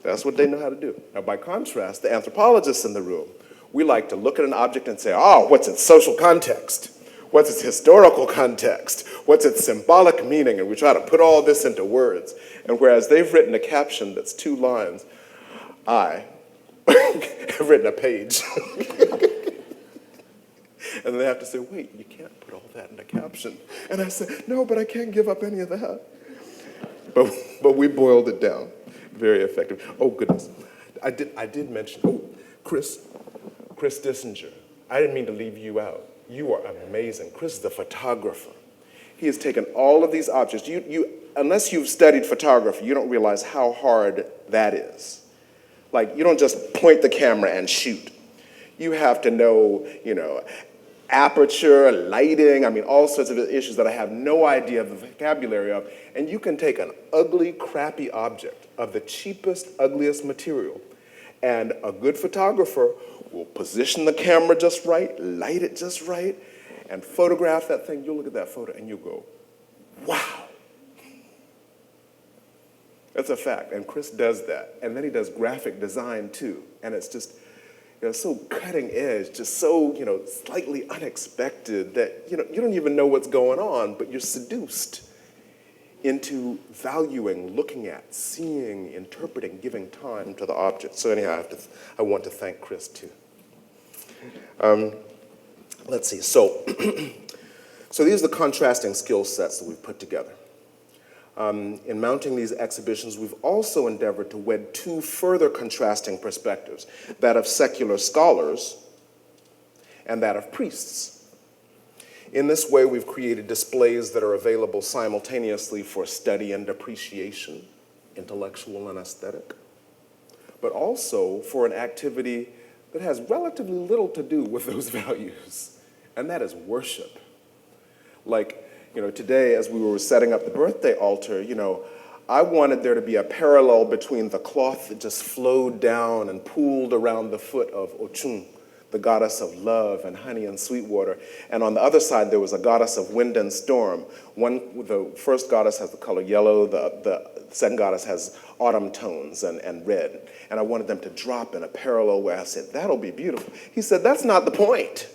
That's what they know how to do. Now, by contrast, the anthropologists in the room, we like to look at an object and say, oh, what's its social context? What's its historical context? What's its symbolic meaning? And we try to put all this into words. And whereas they've written a caption that's 2 lines, I have written a page. And they have to say, wait, you can't put all that in a caption. And I said, no, but I can't give up any of that. But we boiled it down. Very effective. Oh, goodness. I did mention, Chris Dissinger. I didn't mean to leave you out. You are amazing. Chris is the photographer. He has taken all of these objects. Unless you've studied photography, you don't realize how hard that is. Like, you don't just point the camera and shoot. You have to know, aperture, lighting, all sorts of issues that I have no idea of the vocabulary of. And you can take an ugly, crappy object of the cheapest, ugliest material, and a good photographer will position the camera just right, light it just right, and photograph that thing. You'll look at that photo and you'll go, wow. That's a fact, and Chris does that. And then he does graphic design too, and it's just, so cutting edge, just so, slightly unexpected that, you don't even know what's going on, but you're seduced into valuing, looking at, seeing, interpreting, giving time to the object. So anyhow, I want to thank Chris too. Let's see, so these are the contrasting skill sets that we've put together. In mounting these exhibitions, we've also endeavored to wed 2 further contrasting perspectives, that of secular scholars and that of priests. In this way, we've created displays that are available simultaneously for study and appreciation, intellectual and aesthetic, but also for an activity that has relatively little to do with those values, and that is worship. Like, today as we were setting up the birthday altar, I wanted there to be a parallel between the cloth that just flowed down and pooled around the foot of Ochun, the goddess of love and honey and sweet water. And on the other side, there was a goddess of wind and storm. The first goddess has the color yellow, the second goddess has autumn tones and red. And I wanted them to drop in a parallel way. I said, that'll be beautiful. He said, that's not the point.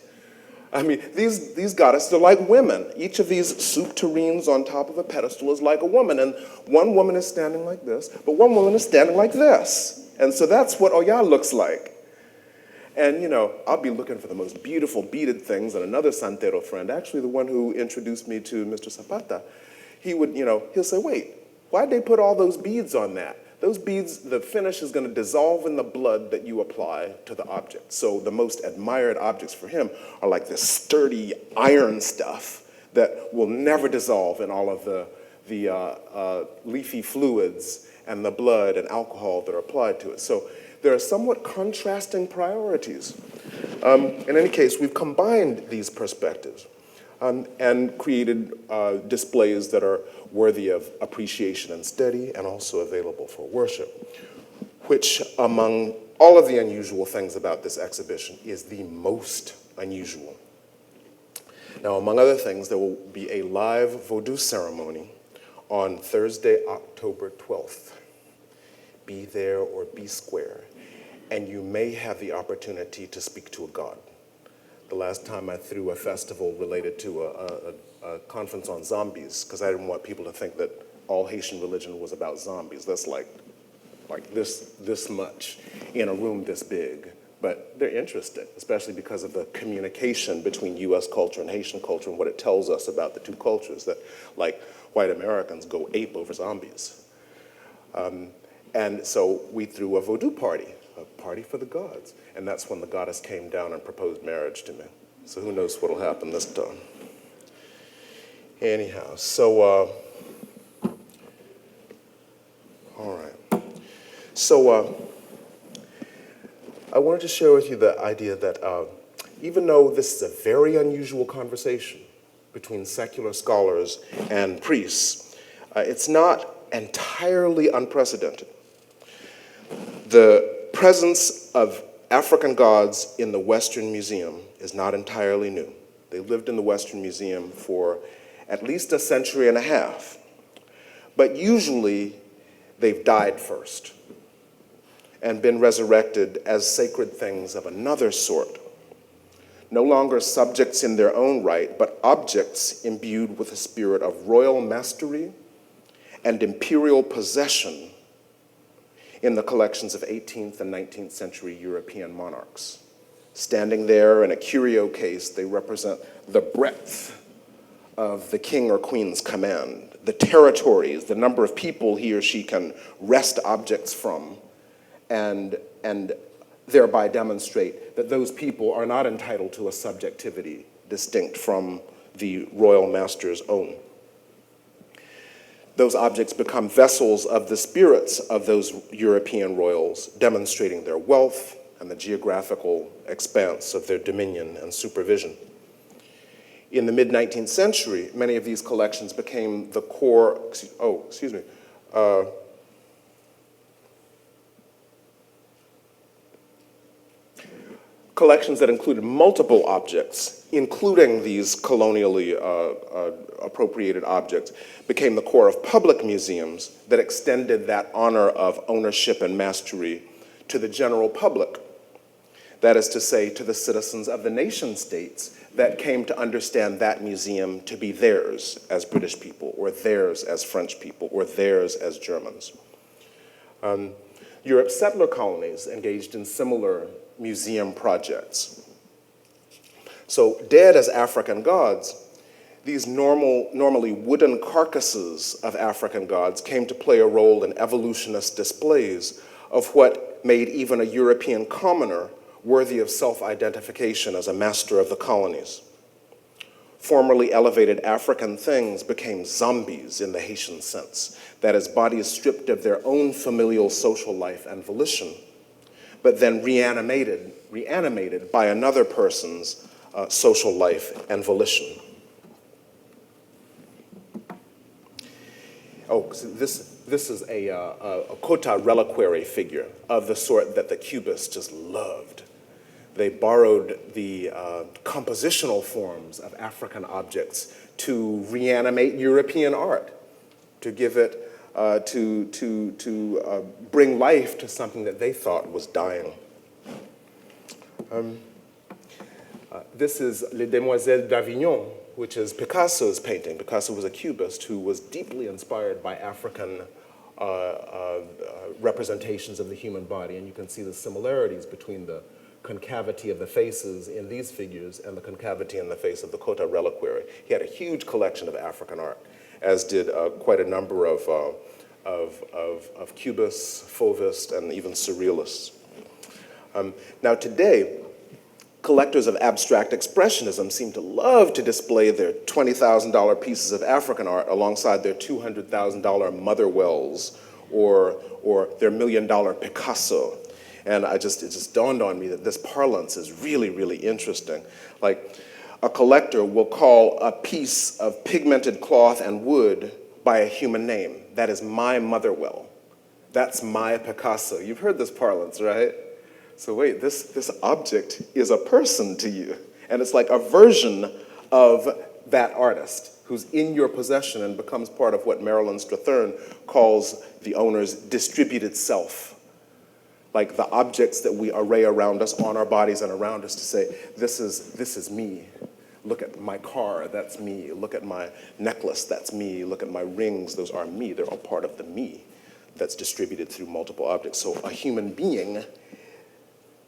I mean, these goddesses are like women. Each of these soup tureens on top of a pedestal is like a woman. And one woman is standing like this, but one woman is standing like this. And so that's what Oya looks like. And, I'll be looking for the most beautiful beaded things. And another Santero friend, actually the one who introduced me to Mr. Zapata, he'll say, wait, why'd they put all those beads on that? Those beads, the finish is going to dissolve in the blood that you apply to the object. So the most admired objects for him are like this sturdy iron stuff that will never dissolve in all of the leafy fluids and the blood and alcohol that are applied to it. So there are somewhat contrasting priorities. In any case, we've combined these perspectives and created displays that are worthy of appreciation and study and also available for worship, which among all of the unusual things about this exhibition is the most unusual. Now, among other things, there will be a live Vodou ceremony on Thursday, October 12th. Be there or be square, and you may have the opportunity to speak to a god. The last time I threw a festival related to a conference on zombies, because I didn't want people to think that all Haitian religion was about zombies. That's like this much in a room this big. But they're interested, especially because of the communication between US culture and Haitian culture and what it tells us about the two cultures, that like white Americans go ape over zombies. And so we threw a Vodou party, a party for the gods. And that's when the goddess came down and proposed marriage to me. So who knows what'll happen this time. Anyhow, so, all right. So I wanted to share with you the idea that even though this is a very unusual conversation between secular scholars and priests, it's not entirely unprecedented. The presence of African gods in the Western Museum is not entirely new. They lived in the Western Museum for at least a century and a half. But usually, they've died first and been resurrected as sacred things of another sort. No longer subjects in their own right, but objects imbued with a spirit of royal mastery and imperial possession in the collections of 18th and 19th century European monarchs. Standing there in a curio case, they represent the breadth of the king or queen's command, the territories, the number of people he or she can wrest objects from, and thereby demonstrate that those people are not entitled to a subjectivity distinct from the royal master's own. Those objects become vessels of the spirits of those European royals, demonstrating their wealth and the geographical expanse of their dominion and supervision. In the mid-19th century, many of these collections became the core, collections that included multiple objects, including these colonially appropriated objects, became the core of public museums that extended that honor of ownership and mastery to the general public. That is to say, to the citizens of the nation states that came to understand that museum to be theirs as British people, or theirs as French people, or theirs as Germans. Europe's settler colonies engaged in similar museum projects. So dead as African gods, these normally wooden carcasses of African gods came to play a role in evolutionist displays of what made even a European commoner worthy of self-identification as a master of the colonies. Formerly elevated African things became zombies in the Haitian sense, that is, bodies stripped of their own familial social life and volition, but then reanimated by another person's social life and volition. Oh, so this is a Kota reliquary figure of the sort that the Cubists just loved. They borrowed the compositional forms of African objects to reanimate European art, to give it, to bring life to something that they thought was dying. This is Les Demoiselles d'Avignon, which is Picasso's painting. Picasso was a Cubist who was deeply inspired by African representations of the human body, and you can see the similarities between the concavity of the faces in these figures and the concavity in the face of the Kota reliquary. He had a huge collection of African art, as did quite a number of Cubists, Fauvists, and even Surrealists. Now today, collectors of abstract expressionism seem to love to display their $20,000 pieces of African art alongside their $200,000 Motherwells or their $1 million Picasso. And it just dawned on me that this parlance is really, really interesting. Like, a collector will call a piece of pigmented cloth and wood by a human name. That is my Motherwell. That's my Picasso. You've heard this parlance, right? So wait, this object is a person to you. And it's like a version of that artist who's in your possession and becomes part of what Marilyn Strathern calls the owner's distributed self. Like the objects that we array around us, on our bodies and around us, to say, this is me. Look at my car, that's me. Look at my necklace, that's me. Look at my rings, those are me. They're all part of the me that's distributed through multiple objects. So a human being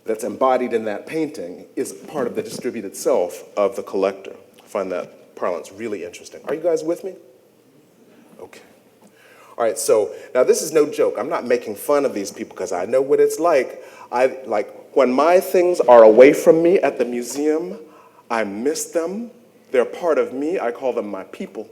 that's embodied in that painting is part of the distributed self of the collector. I find that parlance really interesting. Are you guys with me? Okay. All right, so now this is no joke. I'm not making fun of these people because I know what it's like. When my things are away from me at the museum, I miss them. They're part of me. I call them my people.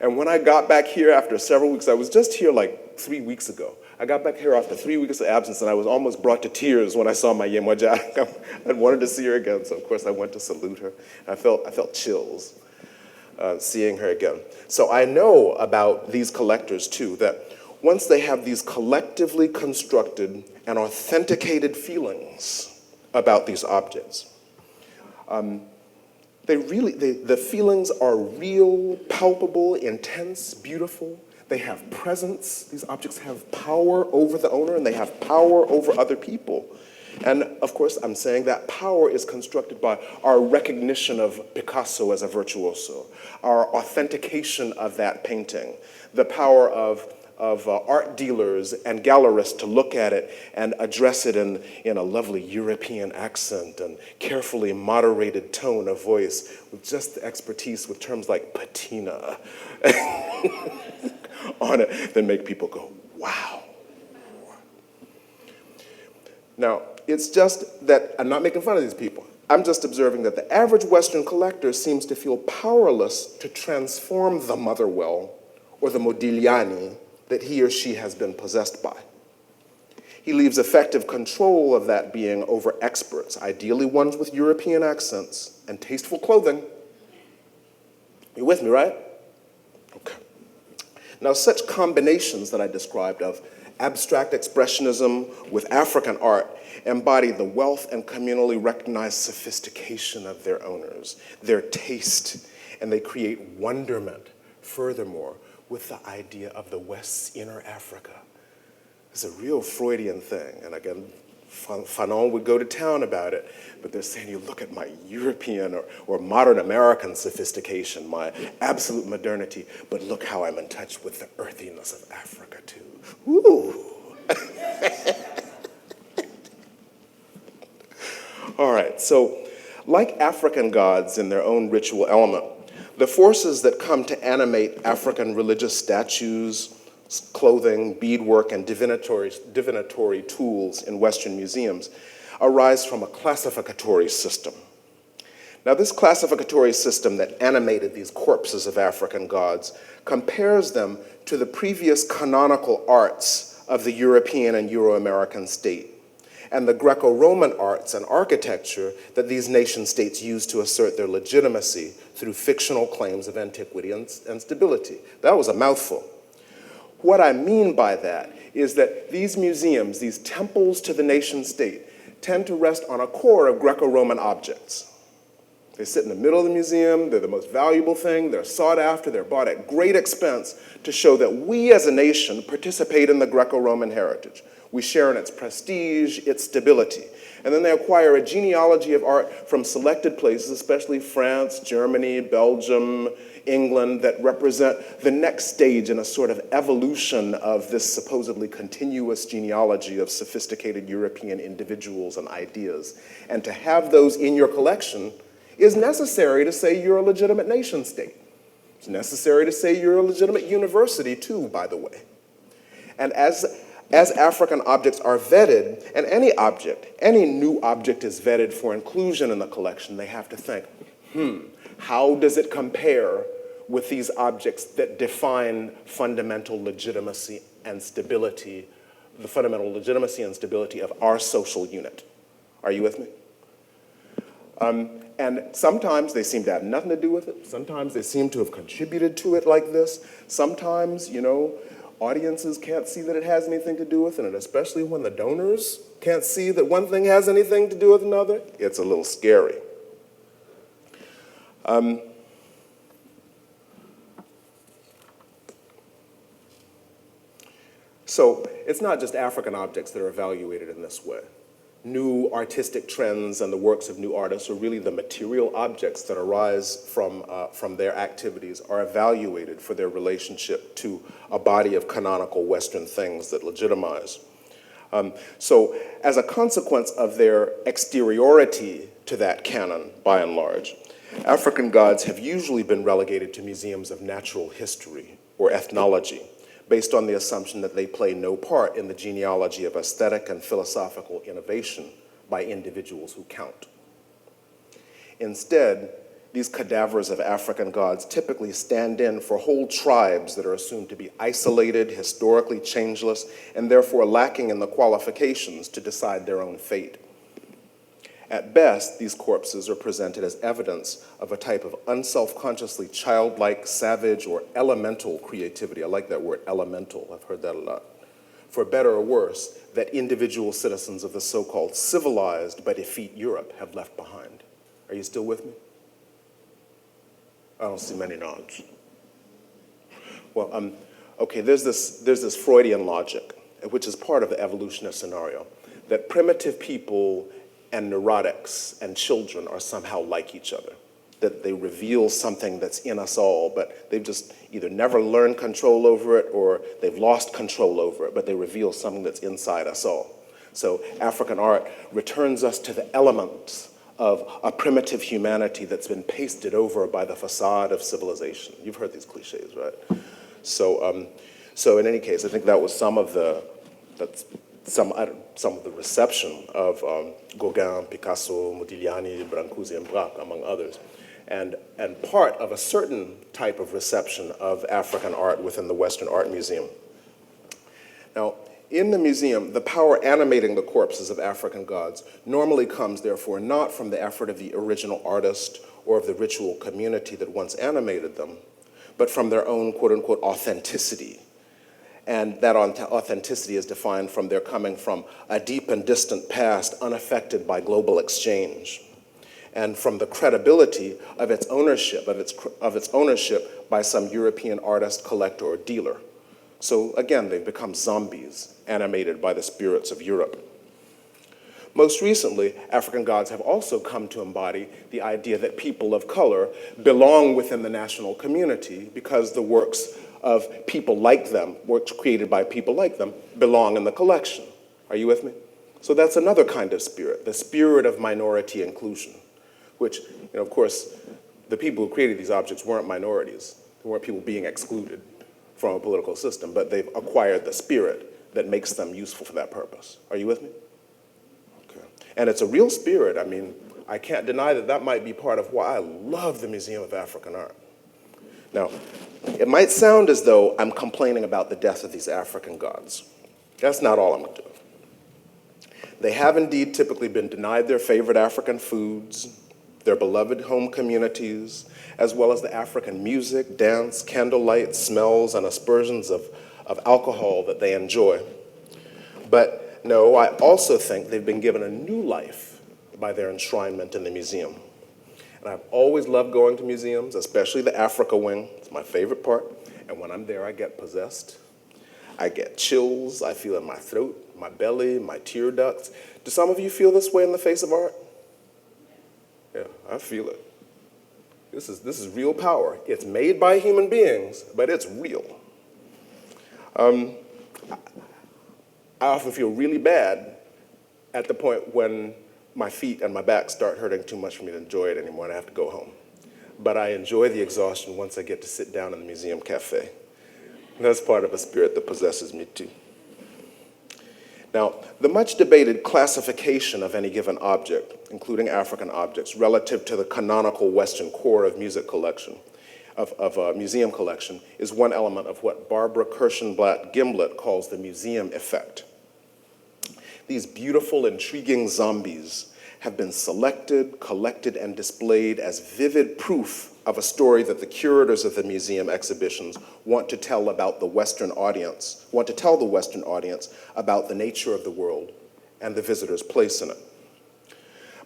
And when I got back here after several weeks, I was just here like 3 weeks ago. I got back here after 3 weeks of absence, and I was almost brought to tears when I saw my Yemwaja. I wanted to see her again, so of course I went to salute her. I felt chills seeing her again. So I know about these collectors too, that once they have these collectively constructed and authenticated feelings about these objects, the feelings are real, palpable, intense, beautiful. They have presence. These objects have power over the owner, and they have power over other people. And of course, I'm saying that power is constructed by our recognition of Picasso as a virtuoso, our authentication of that painting, the power of art dealers and gallerists to look at it and address it in a lovely European accent and carefully moderated tone of voice with just the expertise with terms like patina on it that make people go, wow. Now, it's just that I'm not making fun of these people. I'm just observing that the average Western collector seems to feel powerless to transform the Motherwell or the Modigliani that he or she has been possessed by. He leaves effective control of that being over experts, ideally ones with European accents and tasteful clothing. You with me, right? Okay. Now, such combinations that I described of abstract expressionism with African art embody the wealth and communally recognized sophistication of their owners, their taste, and they create wonderment, furthermore, with the idea of the West's inner Africa. It's a real Freudian thing, and again, Fanon would go to town about it, but they're saying, you look at my European or modern American sophistication, my absolute modernity, but look how I'm in touch with the earthiness of Africa too. Ooh. All right, so like African gods in their own ritual element, the forces that come to animate African religious statues, clothing, beadwork, and divinatory tools in Western museums arise from a classificatory system. Now, this classificatory system that animated these corpses of African gods compares them to the previous canonical arts of the European and Euro-American state and the Greco-Roman arts and architecture that these nation-states used to assert their legitimacy through fictional claims of antiquity and stability. That was a mouthful. What I mean by that is that these museums, these temples to the nation state, tend to rest on a core of Greco-Roman objects. They sit in the middle of the museum, they're the most valuable thing, they're sought after, they're bought at great expense to show that we as a nation participate in the Greco-Roman heritage. We share in its prestige, its stability. And then they acquire a genealogy of art from selected places, especially France, Germany, Belgium, England, that represent the next stage in a sort of evolution of this supposedly continuous genealogy of sophisticated European individuals and ideas. And to have those in your collection is necessary to say you're a legitimate nation state. It's necessary to say you're a legitimate university too, by the way. And as African objects are vetted, and any object, any new object is vetted for inclusion in the collection, they have to think, how does it compare with these objects that define fundamental legitimacy and stability, the fundamental legitimacy and stability of our social unit? Are you with me? And sometimes they seem to have nothing to do with it. Sometimes they seem to have contributed to it like this. Sometimes, audiences can't see that it has anything to do with it, and especially when the donors can't see that one thing has anything to do with another, it's a little scary. So it's not just African objects that are evaluated in this way. New artistic trends and the works of new artists, or really the material objects that arise from their activities, are evaluated for their relationship to a body of canonical Western things that legitimize. So as a consequence of their exteriority to that canon, by and large, African gods have usually been relegated to museums of natural history or ethnology, based on the assumption that they play no part in the genealogy of aesthetic and philosophical innovation by individuals who count. Instead, these cadavers of African gods typically stand in for whole tribes that are assumed to be isolated, historically changeless, and therefore lacking in the qualifications to decide their own fate. At best, these corpses are presented as evidence of a type of unself-consciously childlike, savage, or elemental creativity. I like that word, elemental. I've heard that a lot. For better or worse, that individual citizens of the so-called civilized but effete Europe have left behind. Are you still with me? I don't see many nods. Well, okay, there's this Freudian logic, which is part of the evolutionist scenario, that primitive people and neurotics and children are somehow like each other, that they reveal something that's in us all, but they've just either never learned control over it or they've lost control over it, but they reveal something that's inside us all. So African art returns us to the elements of a primitive humanity that's been pasted over by the facade of civilization. You've heard these cliches, right? So in any case, I think that was some of the reception of Gauguin, Picasso, Modigliani, Brancusi, and Braque, among others, and part of a certain type of reception of African art within the Western Art Museum. Now, in the museum, the power animating the corpses of African gods normally comes, therefore, not from the effort of the original artist or of the ritual community that once animated them, but from their own, quote-unquote, authenticity. And that authenticity is defined from their coming from a deep and distant past unaffected by global exchange, and from the credibility of its ownership, by some European artist, collector, or dealer. So again, they've become zombies animated by the spirits of Europe. Most recently, African gods have also come to embody the idea that people of color belong within the national community because the works of people like them, works created by people like them, belong in the collection. Are you with me? So that's another kind of spirit, the spirit of minority inclusion, which, of course, the people who created these objects weren't minorities. They weren't people being excluded from a political system, but they've acquired the spirit that makes them useful for that purpose. Are you with me? Okay. And it's a real spirit. I mean, I can't deny that that might be part of why I love the Museum of African Art. Now, it might sound as though I'm complaining about the death of these African gods. That's not all I'm doing. They have indeed typically been denied their favorite African foods, their beloved home communities, as well as the African music, dance, candlelight, smells, and aspersions of of alcohol that they enjoy. But no, I also think they've been given a new life by their enshrinement in the museum. And I've always loved going to museums, especially the Africa wing. It's my favorite part. And when I'm there, I get possessed. I get chills. I feel it in my throat, my belly, my tear ducts. Do some of you feel this way in the face of art? Yeah, I feel it. This is real power. It's made by human beings, but it's real. I often feel really bad at the point when my feet and my back start hurting too much for me to enjoy it anymore and I have to go home. But I enjoy the exhaustion once I get to sit down in the museum cafe. And that's part of a spirit that possesses me too. Now, the much debated classification of any given object, including African objects, relative to the canonical Western core of music collection, of a museum collection, is one element of what Barbara Kirschenblatt Gimblett calls the museum effect. These beautiful, intriguing zombies have been selected, collected, and displayed as vivid proof of a story that the curators of the museum exhibitions want to tell about the Western audience, want to tell the Western audience about the nature of the world and the visitor's place in it.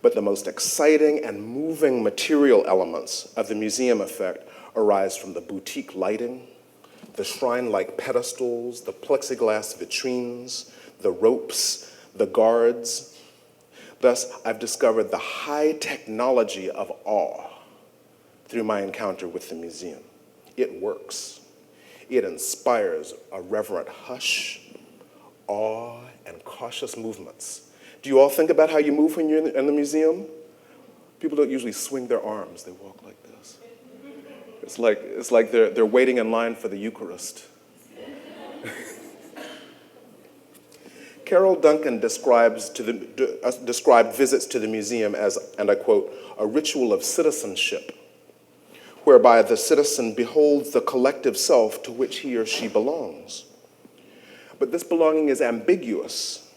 But the most exciting and moving material elements of the museum effect arise from the boutique lighting, the shrine-like pedestals, the plexiglass vitrines, the ropes, the guards. Thus, I've discovered the high technology of awe through my encounter with the museum. It works. It inspires a reverent hush, awe, and cautious movements. Do you all think about how you move when you're in the museum? People don't usually swing their arms, they walk like this. It's like they're waiting in line for the Eucharist. Carol Duncan described visits to the museum as, and I quote, a ritual of citizenship, whereby the citizen beholds the collective self to which he or she belongs. But this belonging is ambiguous.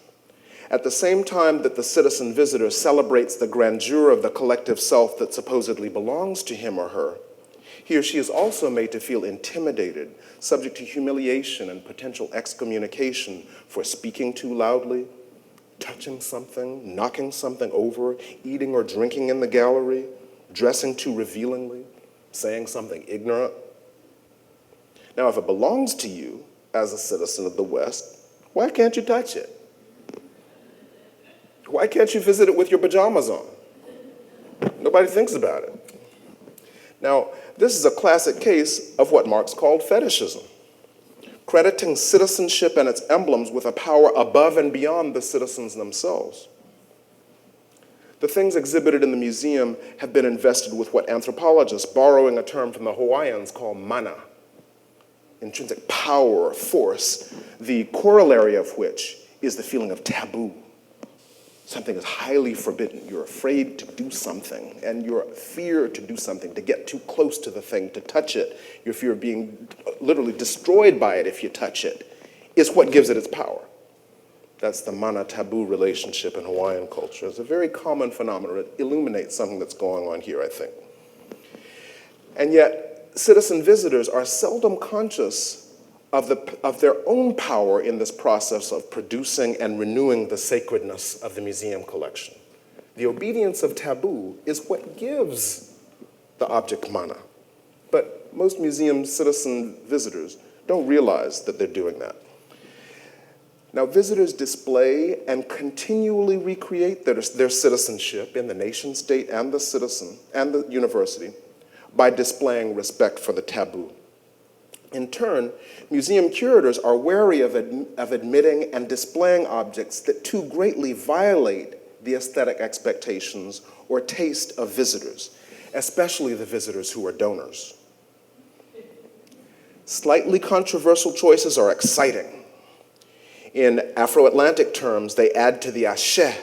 At the same time that the citizen visitor celebrates the grandeur of the collective self that supposedly belongs to him or her, he or she is also made to feel intimidated, subject to humiliation and potential excommunication for speaking too loudly, touching something, knocking something over, eating or drinking in the gallery, dressing too revealingly, saying something ignorant. Now, if it belongs to you as a citizen of the West, why can't you touch it? Why can't you visit it with your pajamas on? Nobody thinks about it. Now, this is a classic case of what Marx called fetishism, crediting citizenship and its emblems with a power above and beyond the citizens themselves. The things exhibited in the museum have been invested with what anthropologists, borrowing a term from the Hawaiians, call mana, intrinsic power or force, the corollary of which is the feeling of taboo. Something is highly forbidden. You're afraid to do something, and your fear to do something, to get too close to the thing, to touch it, your fear of being literally destroyed by it if you touch it, is what gives it its power. That's the Mana-Taboo relationship in Hawaiian culture. It's a very common phenomenon. It illuminates something that's going on here, I think. And yet, citizen visitors are seldom conscious of their own power in this process of producing and renewing the sacredness of the museum collection. The obedience of taboo is what gives the object mana. But most museum citizen visitors don't realize that they're doing that. Now, visitors display and continually recreate their citizenship in the nation state and the citizen and the university by displaying respect for the taboo. In turn, museum curators are wary of admitting and displaying objects that too greatly violate the aesthetic expectations or taste of visitors, especially the visitors who are donors. Slightly controversial choices are exciting. In Afro-Atlantic terms, they add to the cachet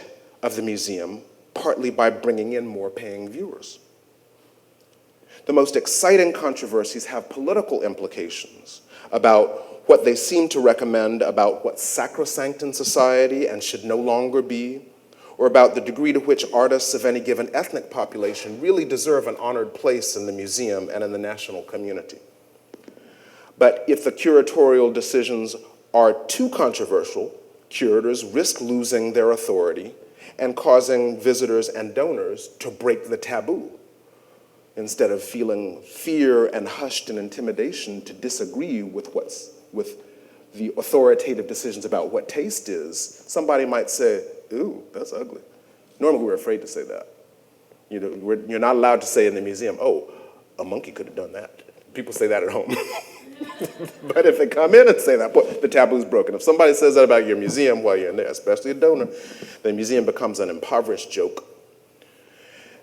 of the museum, partly by bringing in more paying viewers. The most exciting controversies have political implications about what they seem to recommend about what's sacrosanct in society and should no longer be, or about the degree to which artists of any given ethnic population really deserve an honored place in the museum and in the national community. But if the curatorial decisions are too controversial, curators risk losing their authority and causing visitors and donors to break the taboo, instead of feeling fear and hushed and intimidation to disagree with the authoritative decisions about what taste is. Somebody might say, ooh, that's ugly. Normally we're afraid to say that. You know, you're not allowed to say in the museum, oh, a monkey could have done that. People say that at home. But if they come in and say that, boy, the taboo's broken. If somebody says that about your museum while you're in there, especially a donor, the museum becomes an impoverished joke.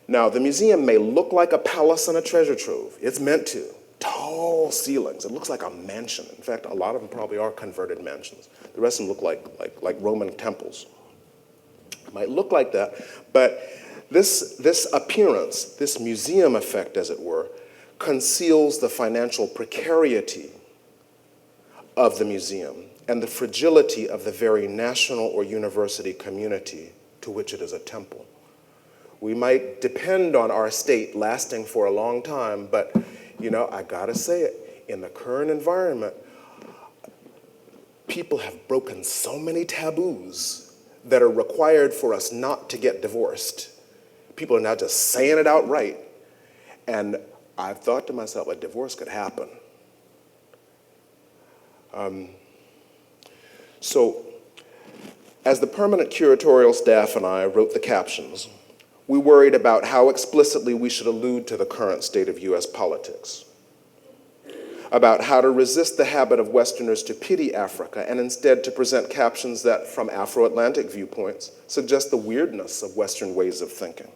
Now, the museum may look like a palace and a treasure trove. It's meant to. Tall ceilings. It looks like a mansion. In fact, a lot of them probably are converted mansions. The rest of them look like Roman temples. It might look like that, but this appearance, this museum effect, as it were, conceals the financial precarity of the museum and the fragility of the very national or university community to which it is a temple. We might depend on our state lasting for a long time, but you know, I gotta say it, in the current environment, people have broken so many taboos that are required for us not to get divorced. People are now just saying it outright. And I've thought to myself, a divorce could happen. So, as the permanent curatorial staff and I wrote the captions, we worried about how explicitly we should allude to the current state of US politics, about how to resist the habit of Westerners to pity Africa and instead to present captions that, from Afro-Atlantic viewpoints, suggest the weirdness of Western ways of thinking.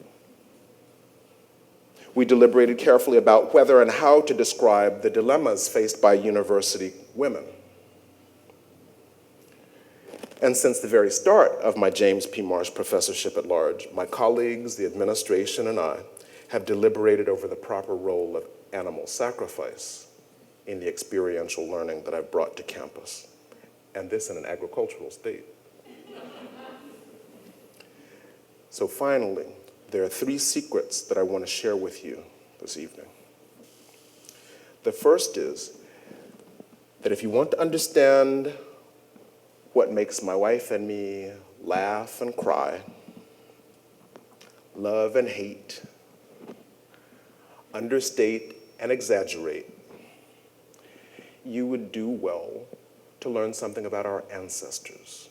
We deliberated carefully about whether and how to describe the dilemmas faced by university women. And since the very start of my James P. Marsh Professorship-at-Large, my colleagues, the administration, and I have deliberated over the proper role of animal sacrifice in the experiential learning that I've brought to campus, and this in an agricultural state. So finally, there are 3 secrets that I want to share with you this evening. The first is that if you want to understand what makes my wife and me laugh and cry, love and hate, understate and exaggerate, you would do well to learn something about our ancestors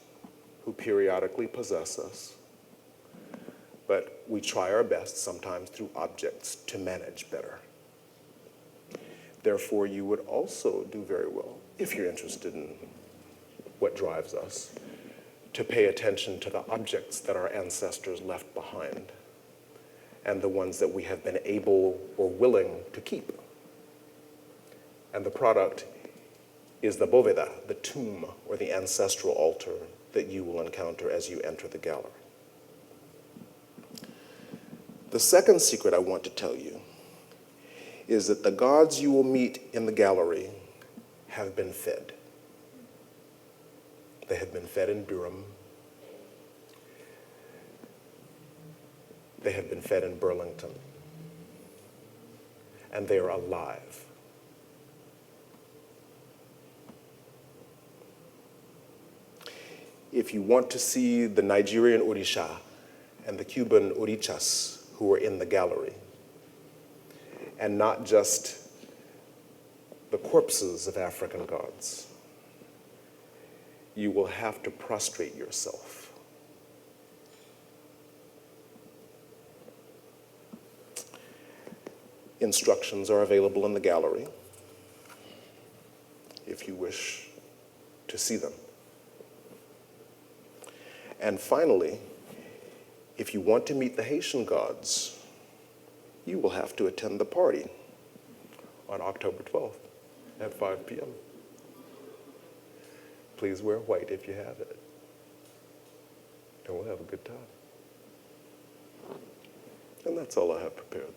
who periodically possess us, but we try our best sometimes through objects to manage better. Therefore, you would also do very well, if you're interested in what drives us, to pay attention to the objects that our ancestors left behind and the ones that we have been able or willing to keep. And the product is the bóveda, the tomb or the ancestral altar that you will encounter as you enter the gallery. The second secret I want to tell you is that the gods you will meet in the gallery have been fed. They have been fed in Durham. They have been fed in Burlington. And they are alive. If you want to see the Nigerian Orisha and the Cuban Orichas who are in the gallery, and not just the corpses of African gods, you will have to prostrate yourself. Instructions are available in the gallery if you wish to see them. And finally, if you want to meet the Haitian gods, you will have to attend the party on October 12th at 5 p.m. Please wear white if you have it, and we'll have a good time. And that's all I have prepared.